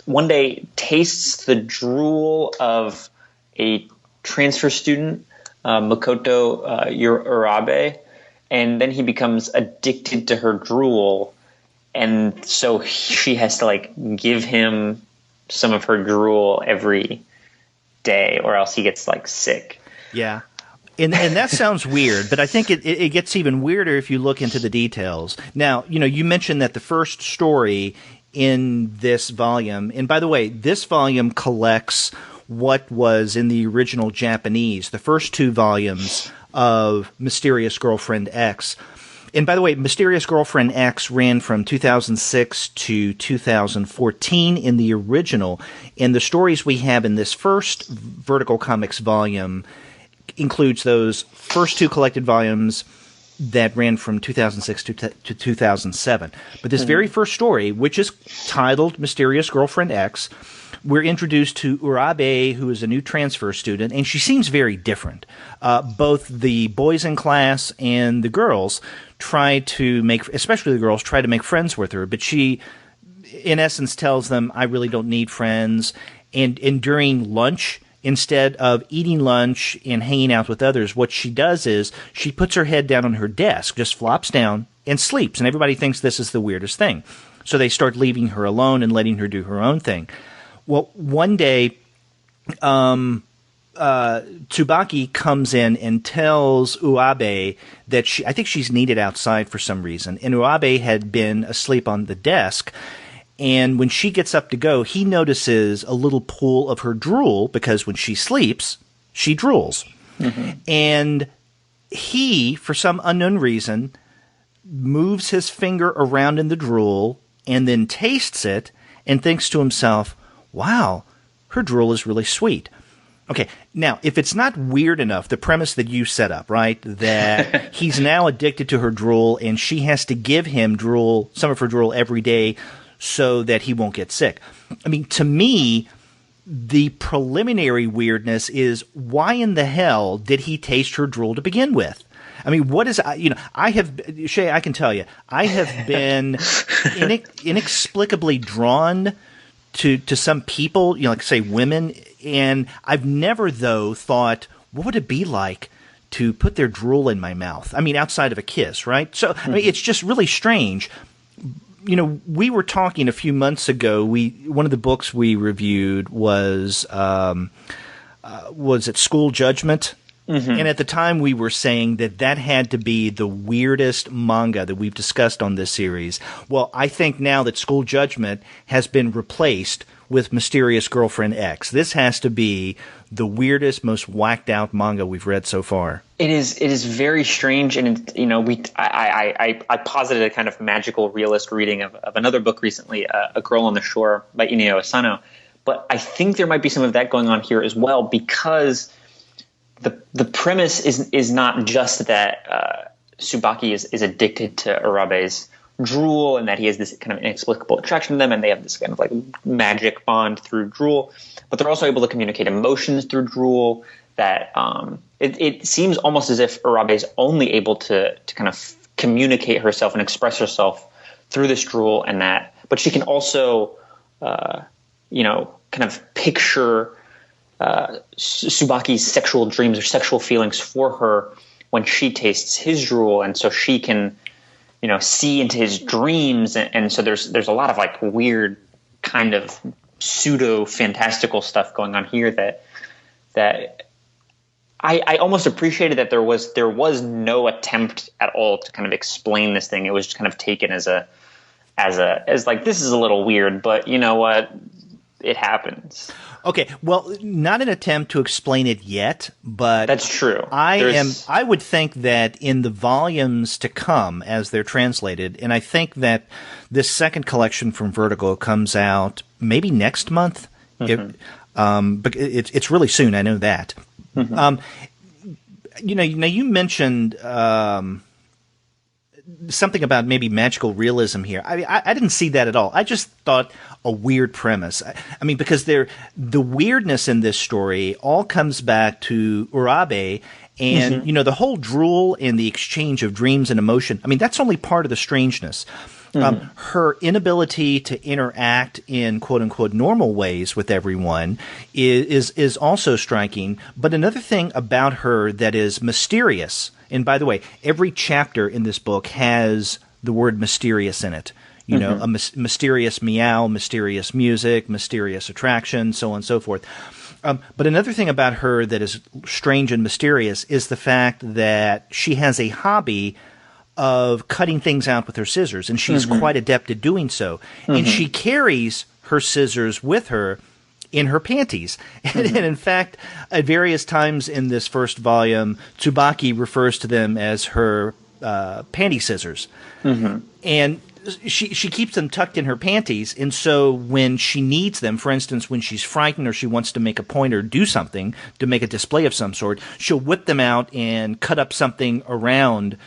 one day tastes the drool of a transfer student, Makoto Urabe, and then he becomes addicted to her drool, and so she has to give him some of her drool every day, or else he gets sick. Yeah. And that sounds weird, but I think it gets even weirder if you look into the details. Now, you mentioned that the first story in this volume, and by the way, this volume collects what was in the original Japanese, the first 2 volumes of Mysterious Girlfriend X. And by the way, Mysterious Girlfriend X ran from 2006 to 2014 in the original. And the stories we have in this first Vertical Comics volume includes those first 2 collected volumes that ran from 2006 to 2007. But this very first story, which is titled Mysterious Girlfriend X, we're introduced to Urabe, who is a new transfer student, and she seems very different. Both the boys in class and the girls especially the girls, try to make friends with her, but she in essence, tells them, I really don't need friends. And during lunch, instead of eating lunch and hanging out with others, what she does is she puts her head down on her desk, just flops down, and sleeps. And everybody thinks this is the weirdest thing. So they start leaving her alone and letting her do her own thing. Well, one day, Tsubaki comes in and tells Uabe that I think she's needed outside for some reason. And Uabe had been asleep on the desk. And when she gets up to go, he notices a little pool of her drool, because when she sleeps, she drools. Mm-hmm. And he, for some unknown reason, moves his finger around in the drool and then tastes it and thinks to himself, wow, her drool is really sweet. Okay, now, if it's not weird enough, the premise that you set up, right, that he's now addicted to her drool and she has to give him drool, some of her drool every day, so that he won't get sick. I mean, to me, the preliminary weirdness is, why in the hell did he taste her drool to begin with? I mean, what is, Shea, I can tell you, I have been inexplicably drawn to some people, like say women, and I've never, though, thought, what would it be like to put their drool in my mouth? I mean, outside of a kiss, right? So, I mean, it's just really strange. We were talking a few months ago. One of the books we reviewed was it School Judgment? Mm-hmm. And at the time, we were saying that had to be the weirdest manga that we've discussed on this series. Well, I think now that School Judgment has been replaced with Mysterious Girlfriend X, this has to be the weirdest, most whacked out manga we've read so far. It is very strange, and I posited a kind of magical realist reading of another book recently, A Girl on the Shore by Inio Asano. But I think there might be some of that going on here as well, because the premise is not just that Tsubaki is addicted to Urabe's drool and that he has this kind of inexplicable attraction to them, and they have this kind of like magic bond through drool, but they're also able to communicate emotions through drool. That it seems almost as if Urabe is only able to kind of communicate herself and express herself through this drool, but she can also kind of picture Tsubaki's sexual dreams or sexual feelings for her when she tastes his drool, and so she can see into his dreams, and so there's a lot of like weird kind of pseudo fantastical stuff going on here that I almost appreciated that there was no attempt at all to kind of explain this thing. It was just kind of taken as like, this is a little weird, but you know what, it happens. Okay, well, not an attempt to explain it yet, but that's true. I would think that in the volumes to come, as they're translated, and I think that this second collection from Vertigo comes out maybe next month. Mm-hmm. But it's really soon. I know that. Mm-hmm. You mentioned something about maybe magical realism here. I didn't see that at all. I just thought a weird premise. I mean, because the weirdness in this story all comes back to Urabe and, mm-hmm. The whole drool and the exchange of dreams and emotion. I mean, that's only part of the strangeness. Mm-hmm. Her inability to interact in quote-unquote normal ways with everyone is also striking. But another thing about her that is mysterious, and by the way, every chapter in this book has the word mysterious in it. Mm-hmm. A mysterious meow, mysterious music, mysterious attraction, so on and so forth. But another thing about her that is strange and mysterious is the fact that she has a hobby of cutting things out with her scissors, and she's mm-hmm. quite adept at doing so. Mm-hmm. And she carries her scissors with her in her panties. Mm-hmm. And in fact, at various times in this first volume, Tsubaki refers to them as her panty scissors. Mm-hmm. And she keeps them tucked in her panties, and so when she needs them, for instance, when she's frightened or she wants to make a point or do something to make a display of some sort, she'll whip them out and cut up something around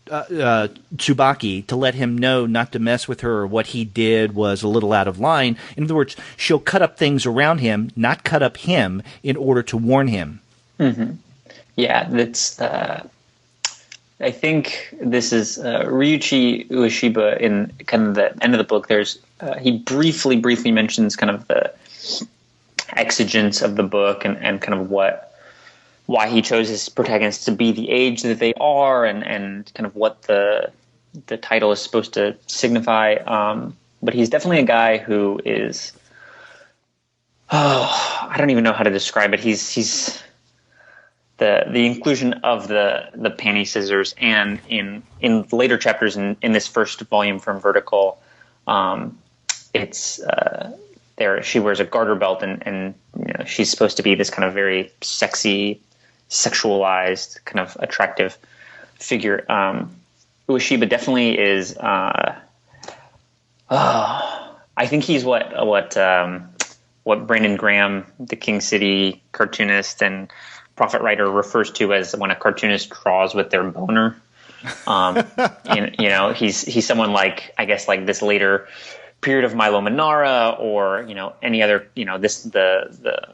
Tsubaki to let him know not to mess with her, or what he did was a little out of line. In other words, she'll cut up things around him, not cut up him, in order to warn him. Mm-hmm. Yeah, that's I think this is Riichi Ueshiba in kind of the end of the book. There's he briefly mentions kind of the exigence of the book and kind of why he chose his protagonists to be the age that they are and kind of what the title is supposed to signify. But he's definitely a guy who is, I don't even know how to describe it. He's the inclusion of the panty scissors, and in later chapters in this first volume from Vertical, it's there she wears a garter belt and she's supposed to be this kind of very sexy, sexualized, kind of attractive figure. Ueshiba definitely is. I think he's what Brandon Graham, the King City cartoonist and prophet writer, refers to as when a cartoonist draws with their boner. He's someone like, I guess, like this later period of Milo Manara, or any other, the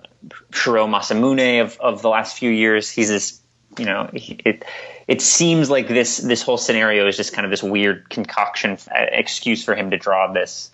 Shiro Masamune of the last few years. He's this, it seems like this whole scenario is just kind of this weird concoction excuse for him to draw this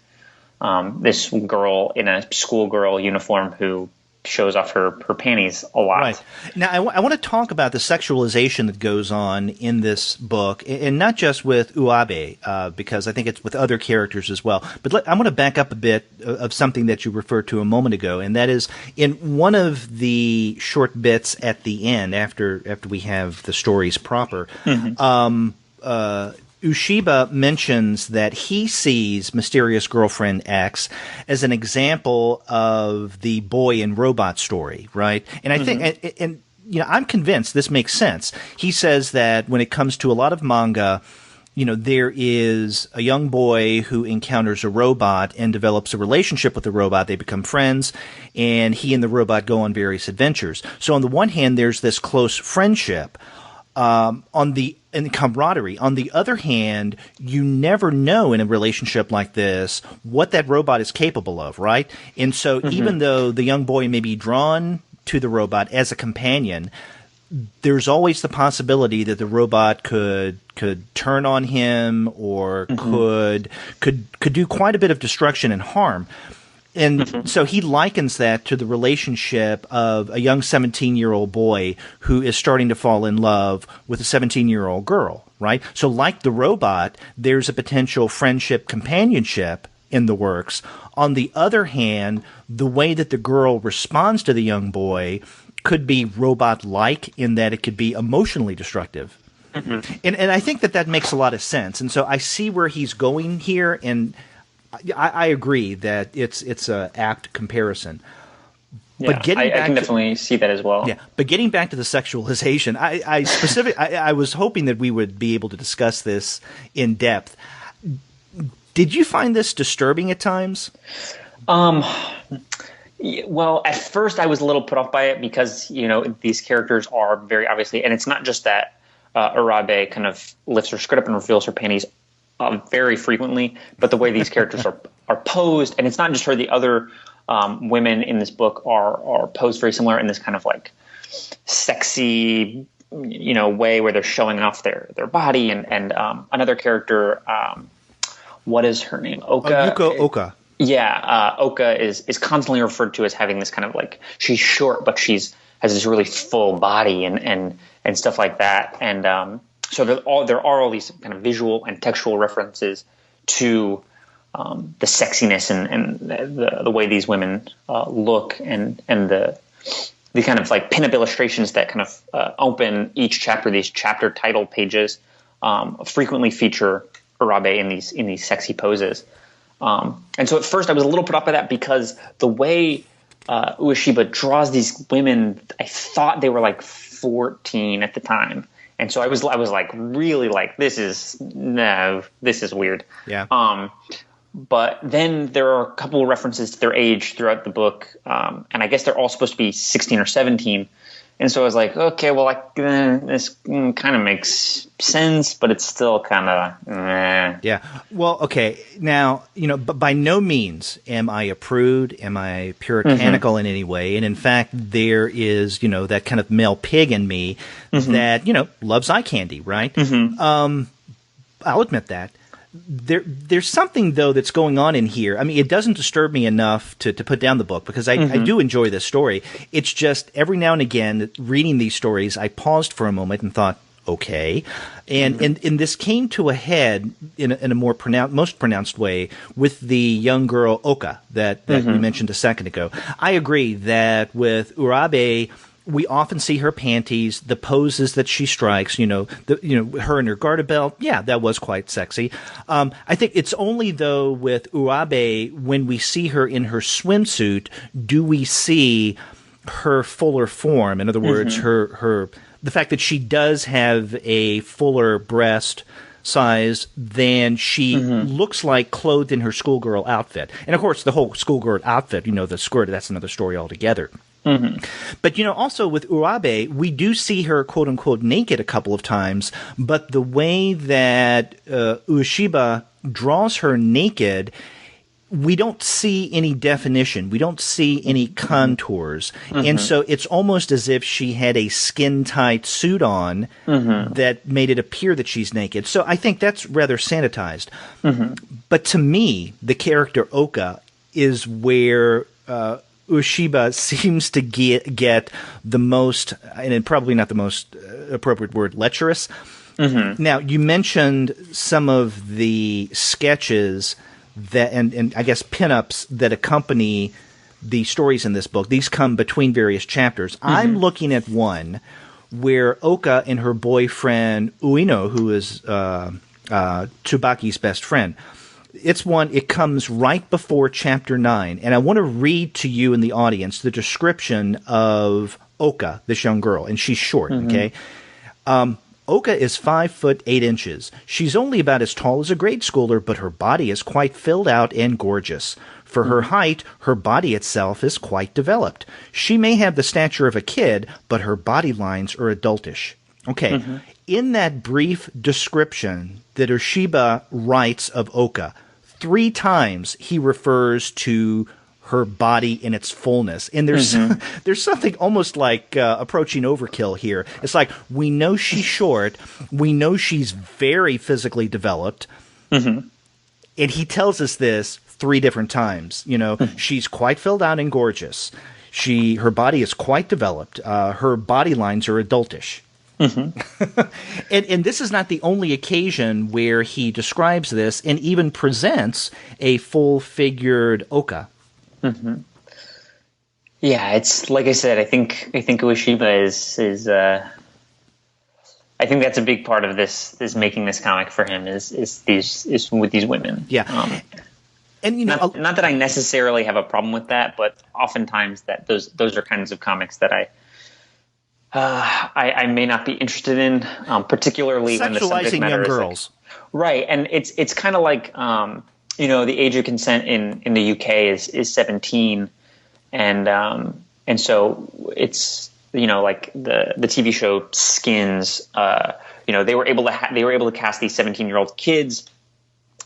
girl in a schoolgirl uniform who shows off her panties a lot. Right. Now, I want to talk about the sexualization that goes on in this book, and not just with Uabe, because I think it's with other characters as well. But I want to back up a bit of something that you referred to a moment ago, and that is in one of the short bits at the end, after we have the stories proper, Ueshiba mentions that he sees Mysterious Girlfriend X as an example of the boy and robot story, right? And I think, and I'm convinced this makes sense. He says that when it comes to a lot of manga, there is a young boy who encounters a robot and develops a relationship with the robot. They become friends, and he and the robot go on various adventures. So on the one hand, there's this close friendship. And camaraderie. On the other hand, you never know in a relationship like this what that robot is capable of, right? And so even though the young boy may be drawn to the robot as a companion, there's always the possibility that the robot could turn on him or could do quite a bit of destruction and harm. And so he likens that to the relationship of a young 17-year-old boy who is starting to fall in love with a 17-year-old girl, right? So like the robot, there's a potential friendship, companionship in the works. On the other hand, the way that the girl responds to the young boy could be robot-like in that it could be emotionally destructive. And I think that makes a lot of sense. And so I see where he's going here, and I agree that it's a apt comparison. Yeah, but I can definitely see that as well. Yeah, but getting back to the sexualization, I was hoping that we would be able to discuss this in depth. Did you find this disturbing at times? Well, at first I was a little put off by it because these characters are very obviously, and it's not just that Urabe kind of lifts her skirt up and reveals her panties very frequently, but the way these characters are posed, and it's not just her, the other women in this book are posed very similar in this kind of like sexy, way where they're showing off their body, and another character, what is her name? Oka. Yeah, Oka is constantly referred to as having this kind of like, she's short, but has this really full body and stuff like that, and so there are all these kind of visual and textual references to the sexiness and the way these women look, and the kind of like pinup illustrations that kind of open each chapter. These chapter title pages frequently feature Urabe in these sexy poses. And so at first I was a little put off by that because the way Ueshiba draws these women, I thought they were like 14 at the time. And so I was like, really like, this is weird. Yeah. But then there are a couple of references to their age throughout the book. And I guess they're all supposed to be 16 or 17. And so I was like, okay, well, this kind of makes sense, but it's still kind of Yeah. Well, okay. Now, but by no means am I a prude. Am I puritanical in any way? And in fact, there is, that kind of male pig in me that, loves eye candy, right? I'll admit that. There's something, though, that's going on in here. I mean, it doesn't disturb me enough to put down the book because I do enjoy this story. It's just every now and again, reading these stories, I paused for a moment and thought, okay. And this came to a head in a more most pronounced way with the young girl Oka that we mentioned a second ago. I agree that with Urabe, we often see her panties, the poses that she strikes, her and her garter belt. Yeah, that was quite sexy. I think it's only, though, with Urabe, when we see her in her swimsuit, do we see her fuller form. In other words, the fact that she does have a fuller breast size than she looks like clothed in her schoolgirl outfit. And, of course, the whole schoolgirl outfit, the skirt, that's another story altogether. But, also with Urabe, we do see her, quote unquote, naked a couple of times, but the way that Ueshiba draws her naked, we don't see any definition. We don't see any contours. And so it's almost as if she had a skin-tight suit on that made it appear that she's naked. So I think that's rather sanitized. But to me, the character Oka is where Ueshiba seems to get the most, and probably not the most appropriate word, lecherous. Now, you mentioned some of the sketches that, and I guess pinups that accompany the stories in this book. These come between various chapters. I'm looking at one where Oka and her boyfriend Ueno, who is Tsubaki's best friend, it comes right before chapter 9, and I want to read to you in the audience the description of Oka, this young girl, and she's short, okay? Oka is 5 foot 8 inches. She's only about as tall as a grade schooler, but her body is quite filled out and gorgeous. For her height, her body itself is quite developed. She may have the stature of a kid, but her body lines are adultish. Okay, in that brief description that Ueshiba writes of Oka, 3 times he refers to her body in its fullness. And there's something almost like approaching overkill here. It's like, we know she's short. We know she's very physically developed. And he tells us this 3 different times. She's quite filled out and gorgeous. Her body is quite developed. Her body lines are adultish. And this is not the only occasion where he describes this and even presents a full-figured Oka. Yeah, it's like I said. I think Ueshiba is I think that's a big part of this making this comic for him is with these women. Yeah, and not that I necessarily have a problem with that, but oftentimes that those are kinds of comics that I may not be interested in, particularly when the subject matter young is girls. Right, and it's kind of like the age of consent in the UK is 17, and so it's like the TV show Skins. They were able to cast these 17-year-old kids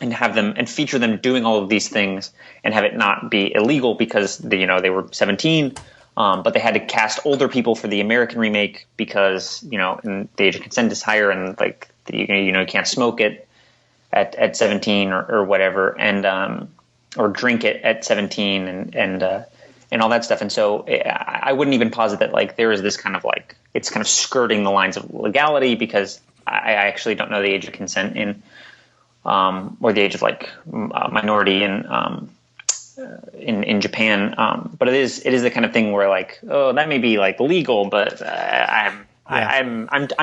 and have them and feature them doing all of these things and have it not be illegal because they were 17. But they had to cast older people for the American remake because and the age of consent is higher and like you can't smoke it at 17 or whatever and or drink it at 17 and all that stuff. And so I wouldn't even posit that like there is this kind of like it's kind of skirting the lines of legality because I actually don't know the age of consent in or the age of like minority in Japan, but it is the kind of thing where like, oh, that may be like legal, but I'm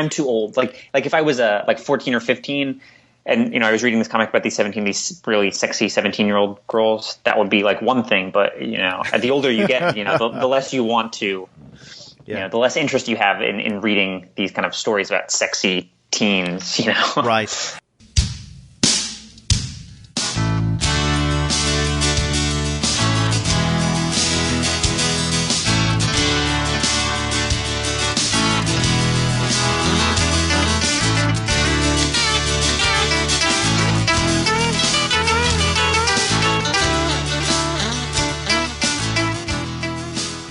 too old. Like if I was like 14 or 15, and I was reading this comic about these really sexy 17-year-old girls, that would be like one thing. But the older you get, the less you want to, the less interest you have in reading these kind of stories about sexy teens. Right.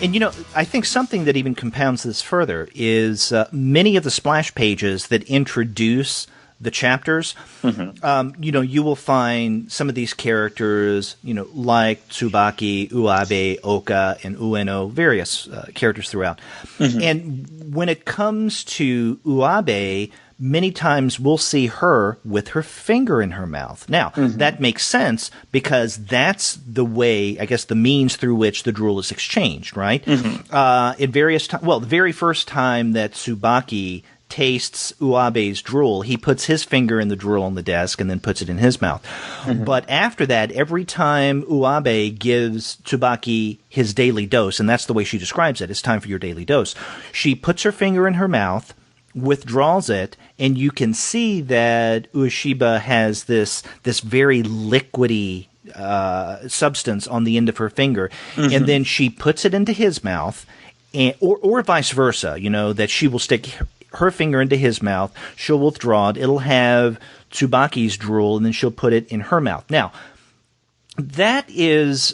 And, I think something that even compounds this further is many of the splash pages that introduce the chapters, you will find some of these characters, like Tsubaki, Uabe, Oka, and Ueno, various characters throughout. And when it comes to Uabe, many times we'll see her with her finger in her mouth. Now, that makes sense because that's the way, I guess, the means through which the drool is exchanged, right? At various times, the very first time that Tsubaki tastes Uabe's drool, he puts his finger in the drool on the desk and then puts it in his mouth. But after that, every time Uabe gives Tsubaki his daily dose, and that's the way she describes it, it's time for your daily dose, she puts her finger in her mouth, withdraws it, and you can see that Ueshiba has this very liquidy substance on the end of her finger, and then she puts it into his mouth, or vice versa, that she will stick her finger into his mouth, she'll withdraw it, it'll have Tsubaki's drool, and then she'll put it in her mouth. Now, that is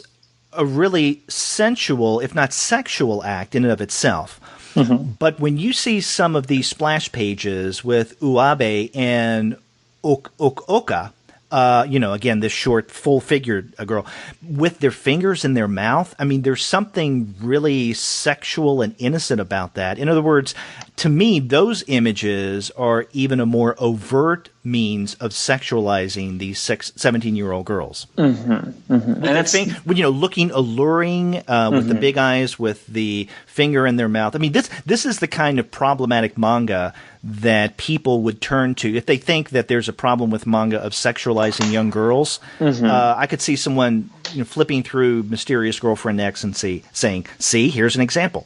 a really sensual, if not sexual act in and of itself. But when you see some of these splash pages with Uabe and Oka, again, this short, full-figured girl, with their fingers in their mouth, I mean, there's something really sexual and innocent about that. In other words, to me, those images are even a more overt means of sexualizing these 17-year-old girls. And that's looking alluring with the big eyes, with the finger in their mouth. I mean, this is the kind of problematic manga that people would turn to if they think that there's a problem with manga of sexualizing young girls. I could see someone flipping through Mysterious Girlfriend X and saying, "See, here's an example."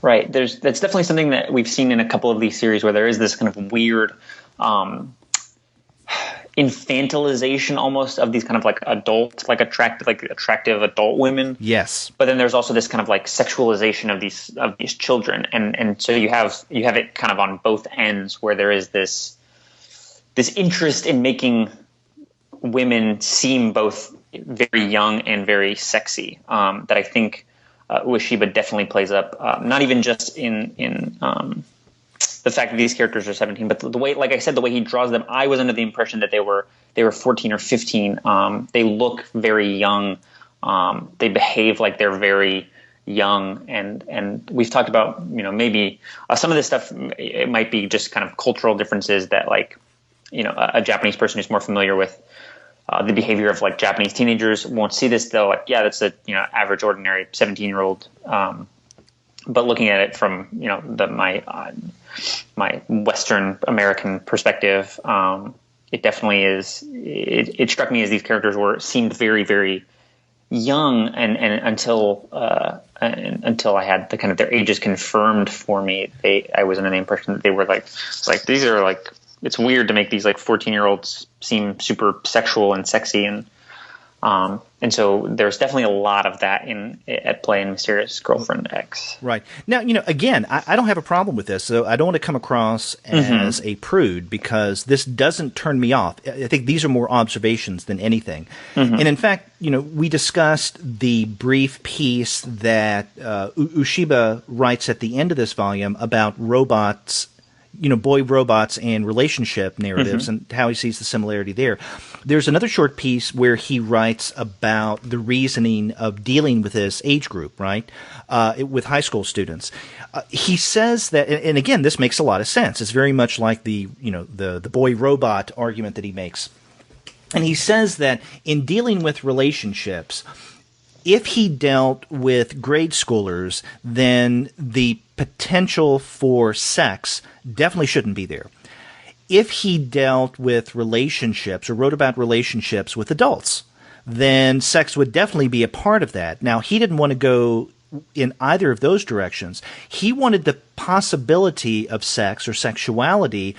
Right. That's definitely something that we've seen in a couple of these series where there is this kind of weird infantilization almost of these kind of like adult, attractive adult women. Yes. But then there's also this kind of like sexualization of these children, and so you have it kind of on both ends where there is this interest in making women seem both very young and very sexy that I think Ueshiba definitely plays up, not even just in the fact that these characters are 17, but the way, like I said, the way he draws them, I was under the impression that they were 14 or 15. They look very young. They behave like they're very young, and we've talked about maybe some of this stuff. It might be just kind of cultural differences that a Japanese person who's more familiar with the behavior of like Japanese teenagers won't see this. They'll that's a average, ordinary 17-year-old. But looking at it from my Western American perspective, it definitely is. It struck me as these characters seemed very, very young, and until I had the kind of their ages confirmed for me, I was under the impression that they were like these are like. It's weird to make these like 14-year-olds seem super sexual and sexy, and so there's definitely a lot of that at play in Mysterious Girlfriend X. Right. Now, again, I don't have a problem with this, so I don't want to come across as a prude because this doesn't turn me off. I think these are more observations than anything. And in fact, we discussed the brief piece that Ueshiba writes at the end of this volume about robots, boy robots and relationship narratives and how he sees the similarity there. There's another short piece where he writes about the reasoning of dealing with this age group, right, with high school students. He says that, and again, this makes a lot of sense. It's very much like the boy robot argument that he makes. And he says that in dealing with relationships, if he dealt with grade schoolers, then the potential for sex definitely shouldn't be there. If he dealt with relationships or wrote about relationships with adults, then sex would definitely be a part of that. Now, he didn't want to go in either of those directions. He wanted the possibility of sex or sexuality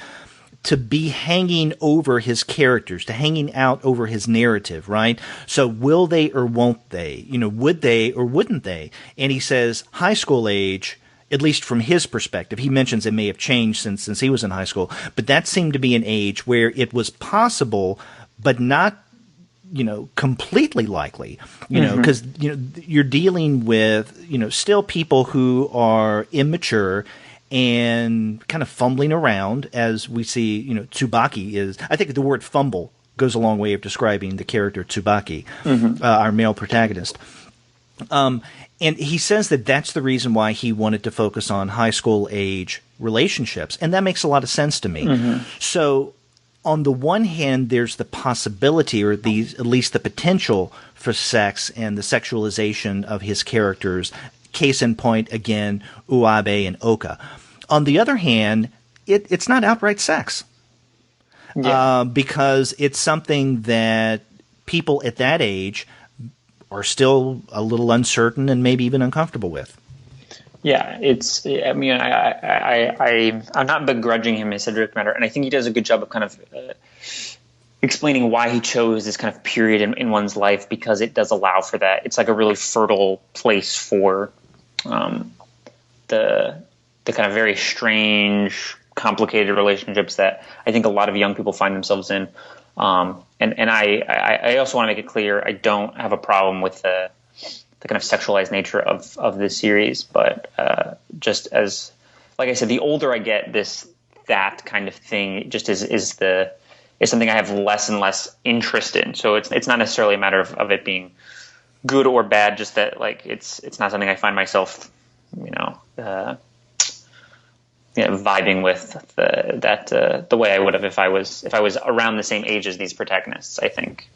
to be hanging over his characters, to hanging out over his narrative, right? So will they or won't they? Would they or wouldn't they? And he says high school age, at least from his perspective, he mentions it may have changed since he was in high school, but that seemed to be an age where it was possible, but not completely likely, because, you're dealing with, still people who are immature and kind of fumbling around, as we see, Tsubaki is. I think the word fumble goes a long way of describing the character Tsubaki, our male protagonist. And he says that that's the reason why he wanted to focus on high school age relationships. And that makes a lot of sense to me. So on the one hand, there's the possibility, or at least the potential, for sex and the sexualization of his characters. Case in point, again, Uabe and Oka. On the other hand, it's not outright sex. Yeah. Because it's something that people at that age are still a little uncertain and maybe even uncomfortable with. Yeah, I'm not begrudging him his subject matter, and I think he does a good job of kind of explaining why he chose this kind of period in one's life, because it does allow for that. It's like a really fertile place for the kind of very strange, complicated relationships that I think a lot of young people find themselves in. And I also want to make it clear, I don't have a problem with the kind of sexualized nature of this series, but just as, like I said, the older I get, that kind of thing just is something I have less and less interest in. So it's not necessarily a matter of it being good or bad, just that like it's not something I find myself vibing with the way I would have if I was around the same age as these protagonists, I think.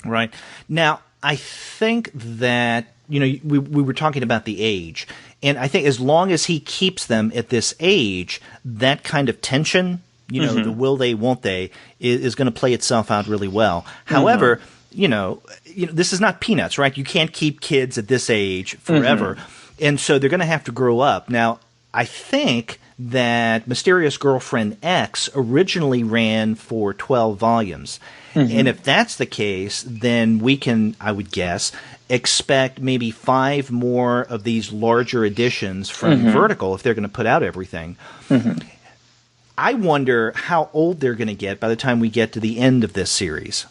Right. Now, I think that, we were talking about the age, and I think as long as he keeps them at this age, that kind of tension, the will they, won't they, is going to play itself out really well. However, this is not Peanuts, right? You can't keep kids at this age forever. And so they're going to have to grow up. Now, I think that Mysterious Girlfriend X originally ran for 12 volumes. And if that's the case, then we can, I would guess, expect maybe 5 more of these larger editions from Vertical if they're going to put out everything. I wonder how old they're going to get by the time we get to the end of this series.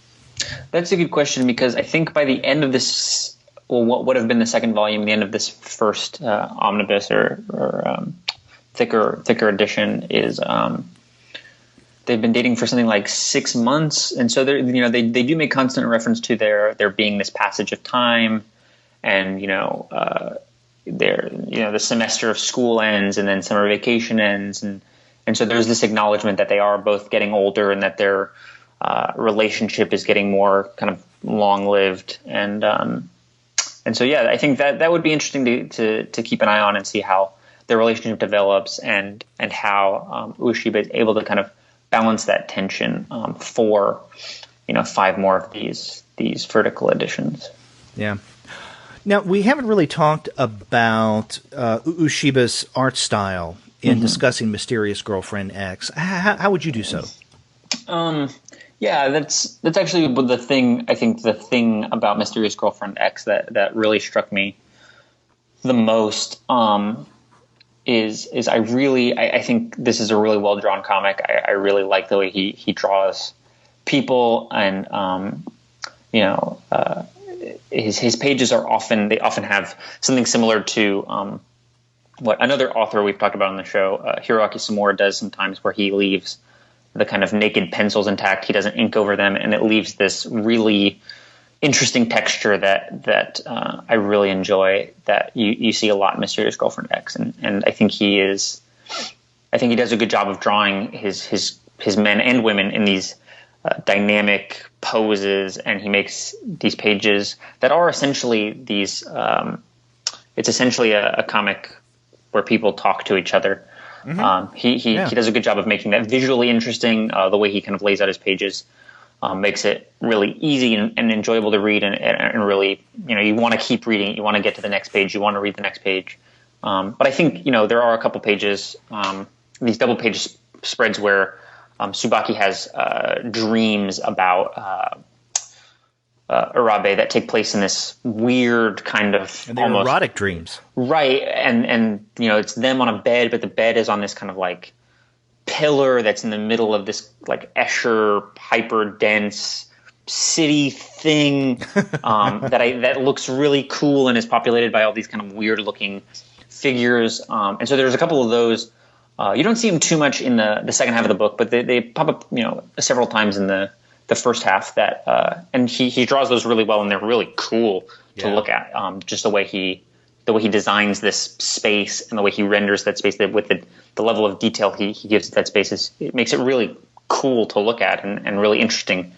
That's a good question, because I think by the end of this, what would have been the second volume, the end of this first omnibus or thicker edition is they've been dating for something like 6 months, and so they do make constant reference to there being this passage of time, and the semester of school ends and then summer vacation ends, and so there's this acknowledgement that they are both getting older and that their relationship is getting more kind of long-lived, and so I think that would be interesting to keep an eye on and see how their relationship develops and how Ueshiba is able to kind of balance that tension for 5 more of these Vertical editions. Yeah. Now, we haven't really talked about Ueshiba's art style in discussing Mysterious Girlfriend X. How would you do so? Yeah, that's actually the thing. I think the thing about Mysterious Girlfriend X that really struck me the most is I think this is a really well drawn comic. I really like the way he draws people, and his pages often have something similar to what another author we've talked about on the show, Hiroaki Samura, does sometimes, where he leaves the kind of naked pencils intact. He doesn't ink over them, and it leaves this really interesting texture that I really enjoy, that you see a lot in Mysterious Girlfriend X, and I think he does a good job of drawing his men and women in these dynamic poses, and he makes these pages that are essentially these. It's essentially a comic where people talk to each other. He does a good job of making that visually interesting. The way he kind of lays out his pages makes it really easy and enjoyable to read, and really, you want to keep reading. You want to get to the next page. You want to read the next page. But I think, there are a couple pages, these double page spreads where Tsubaki has dreams about Urabe that take place in this weird kind of and they're almost erotic dreams, right? And it's them on a bed, but the bed is on this kind of like pillar that's in the middle of this like Escher hyper dense city thing that looks really cool and is populated by all these kind of weird looking figures. And so there's a couple of those. You don't see them too much in the second half of the book, but they pop up, several times in the first half. And he draws those really well, and they're really cool to look at. Just the way he designs this space and the way he renders that space, with the level of detail he gives that space, it makes it really cool to look at and really interesting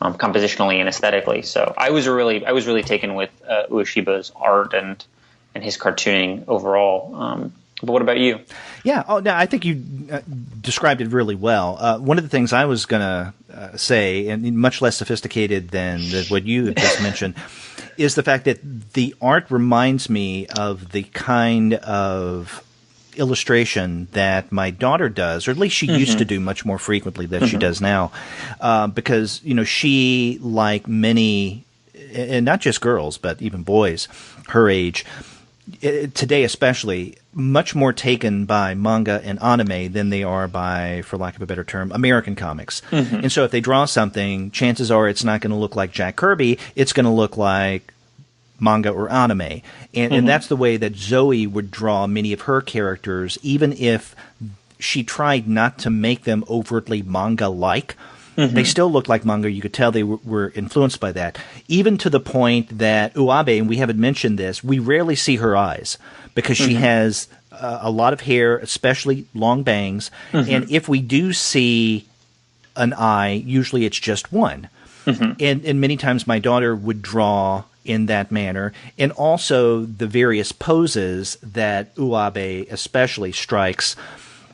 compositionally and aesthetically. So I was really taken with Ueshiba's art and his cartooning overall. But what about you? Yeah. Oh, no, I think you described it really well. One of the things I was going to say, and much less sophisticated than what you just mentioned, is the fact that the art reminds me of the kind of illustration that my daughter does, or at least she used to do much more frequently than she does now, because she, like many, and not just girls but even boys her age today especially, much more taken by manga and anime than they are by, for lack of a better term, American comics. And so if they draw something, chances are it's not going to look like Jack Kirby, it's going to look like manga or anime. And that's the way that Zoe would draw many of her characters, even if she tried not to make them overtly manga-like. They still looked like manga. You could tell they were influenced by that. Even to the point that Uabe, and we haven't mentioned this, we rarely see her eyes because she has a lot of hair, especially long bangs. And if we do see an eye, usually it's just one. And many times my daughter would draw in that manner. And also the various poses that Uabe especially strikes.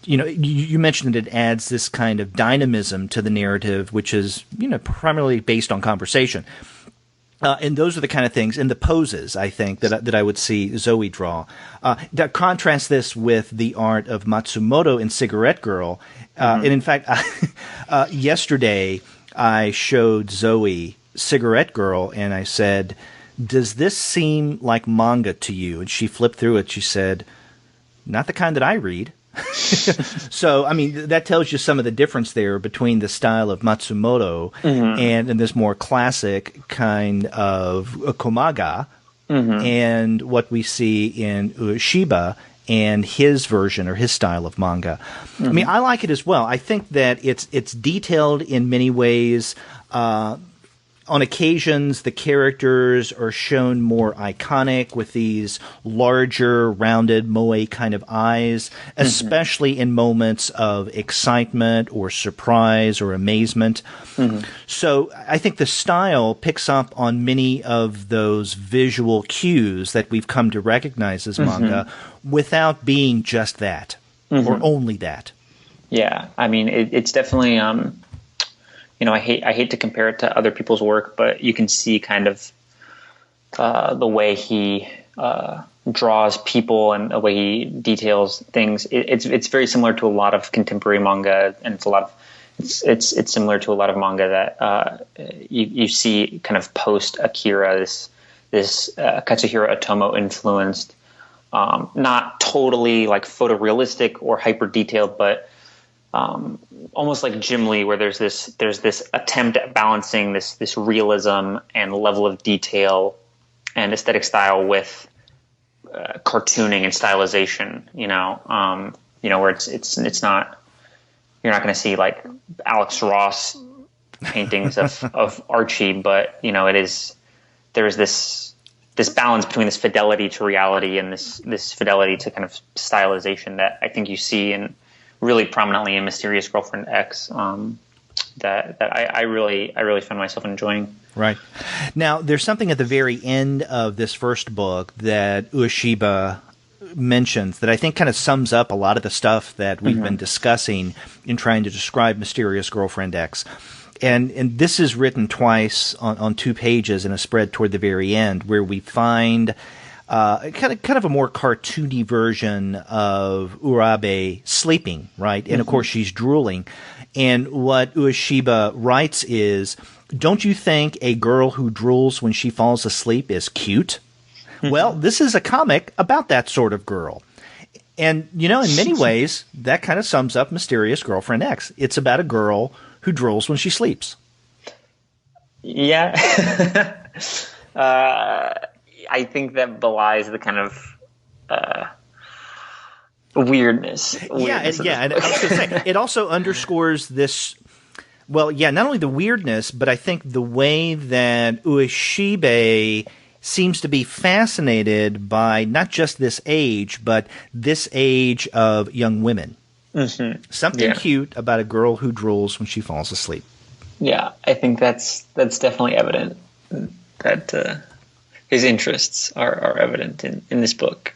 You mentioned that it adds this kind of dynamism to the narrative, which is, primarily based on conversation. And those are the kind of things in the poses, I think, that I would see Zoe draw. To contrast this with the art of Matsumoto in Cigarette Girl. And in fact, yesterday I showed Zoe Cigarette Girl, and I said, "Does this seem like manga to you?" And she flipped through it. She said, "Not the kind that I read." So, I mean, that tells you some of the difference there between the style of Matsumoto and this more classic kind of Komaga and what we see in Ueshiba and his version or his style of manga. I mean, I like it as well. I think that it's detailed in many ways. On occasions, the characters are shown more iconic with these larger, rounded moe kind of eyes, especially in moments of excitement or surprise or amazement. So I think the style picks up on many of those visual cues that we've come to recognize as manga without being just that or only that. Yeah, I mean, it's definitely... I hate to compare it to other people's work, but you can see kind of the way he draws people and the way he details things. It's very similar to a lot of contemporary manga, and it's similar to a lot of manga that you see kind of post Akira, this Katsuhiro Otomo influenced, not totally like photorealistic or hyper detailed, but almost like Jim Lee, where there's this attempt at balancing this realism and level of detail and aesthetic style with cartooning and stylization. Where it's not, you're not going to see like Alex Ross paintings of Archie, but there's this balance between this fidelity to reality and this fidelity to kind of stylization that I think you see in really prominently in Mysterious Girlfriend X, that I really found myself enjoying. Right. Now, there's something at the very end of this first book that Ueshiba mentions that I think kind of sums up a lot of the stuff that we've been discussing in trying to describe Mysterious Girlfriend X. And this is written twice on 2 pages in a spread toward the very end, where we find kind of a more cartoony version of Urabe sleeping, right? And of course she's drooling. And what Ueshiba writes is, "Don't you think a girl who drools when she falls asleep is cute?" Well, this is a comic about that sort of girl. And, in many ways, that kind of sums up Mysterious Girlfriend X. It's about a girl who drools when she sleeps. Yeah. I think that belies the kind of weirdness. Yeah, and I was going to say, it also underscores this. Well, yeah, not only the weirdness, but I think the way that Ueshiba seems to be fascinated by not just this age, but this age of young women. Mm-hmm. Something cute about a girl who drools when she falls asleep. Yeah, I think that's definitely evident that his interests are evident in this book.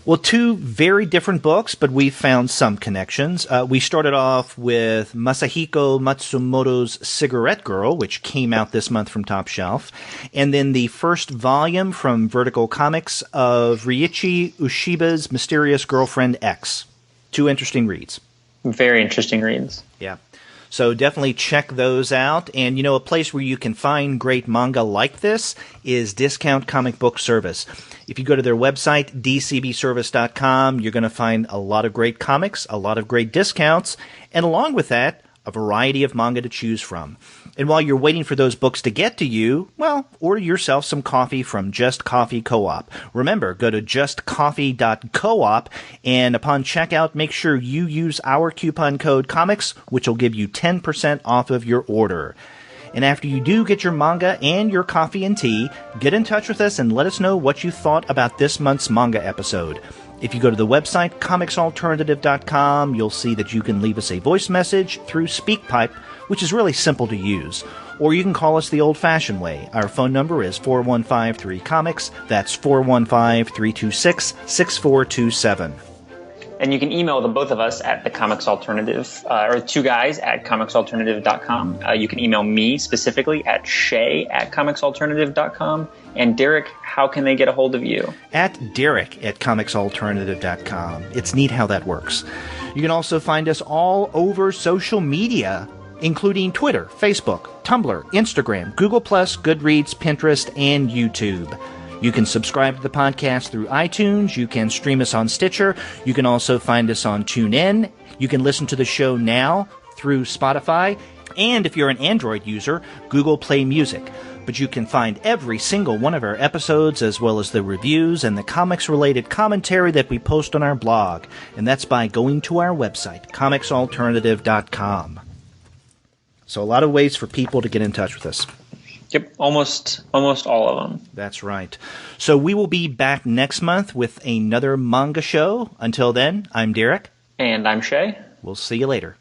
Well, two very different books, but we found some connections. We started off with Masahiko Matsumoto's Cigarette Girl, which came out this month from Top Shelf, and then the first volume from Vertical Comics of Riichi Ueshiba's Mysterious Girlfriend X. Two interesting reads. Very interesting reads. Yeah. So definitely check those out. And, a place where you can find great manga like this is Discount Comic Book Service. If you go to their website, dcbservice.com, you're going to find a lot of great comics, a lot of great discounts, and along with that, a variety of manga to choose from. And while you're waiting for those books to get to you, well, order yourself some coffee from Just Coffee Co-op. Remember, go to justcoffee.coop, and upon checkout, make sure you use our coupon code COMICS, which will give you 10% off of your order. And after you do get your manga and your coffee and tea, get in touch with us and let us know what you thought about this month's manga episode. If you go to the website, comicsalternative.com, you'll see that you can leave us a voice message through SpeakPipe, which is really simple to use. Or you can call us the old-fashioned way. Our phone number is 4153-COMICS. That's 415-326-6427. And you can email the both of us at the Comics Alternative, or two guys at comicsalternative.com. You can email me specifically at Shea at comicsalternative.com. And Derek, how can they get a hold of you? At Derek at comicsalternative.com. It's neat how that works. You can also find us all over social media, including Twitter, Facebook, Tumblr, Instagram, Google+, Goodreads, Pinterest, and YouTube. You can subscribe to the podcast through iTunes. You can stream us on Stitcher. You can also find us on TuneIn. You can listen to the show now through Spotify. And if you're an Android user, Google Play Music. But you can find every single one of our episodes, as well as the reviews and the comics-related commentary that we post on our blog. And that's by going to our website, comicsalternative.com. So a lot of ways for people to get in touch with us. Yep, almost all of them. That's right. So we will be back next month with another manga show. Until then, I'm Derek. And I'm Shea. We'll see you later.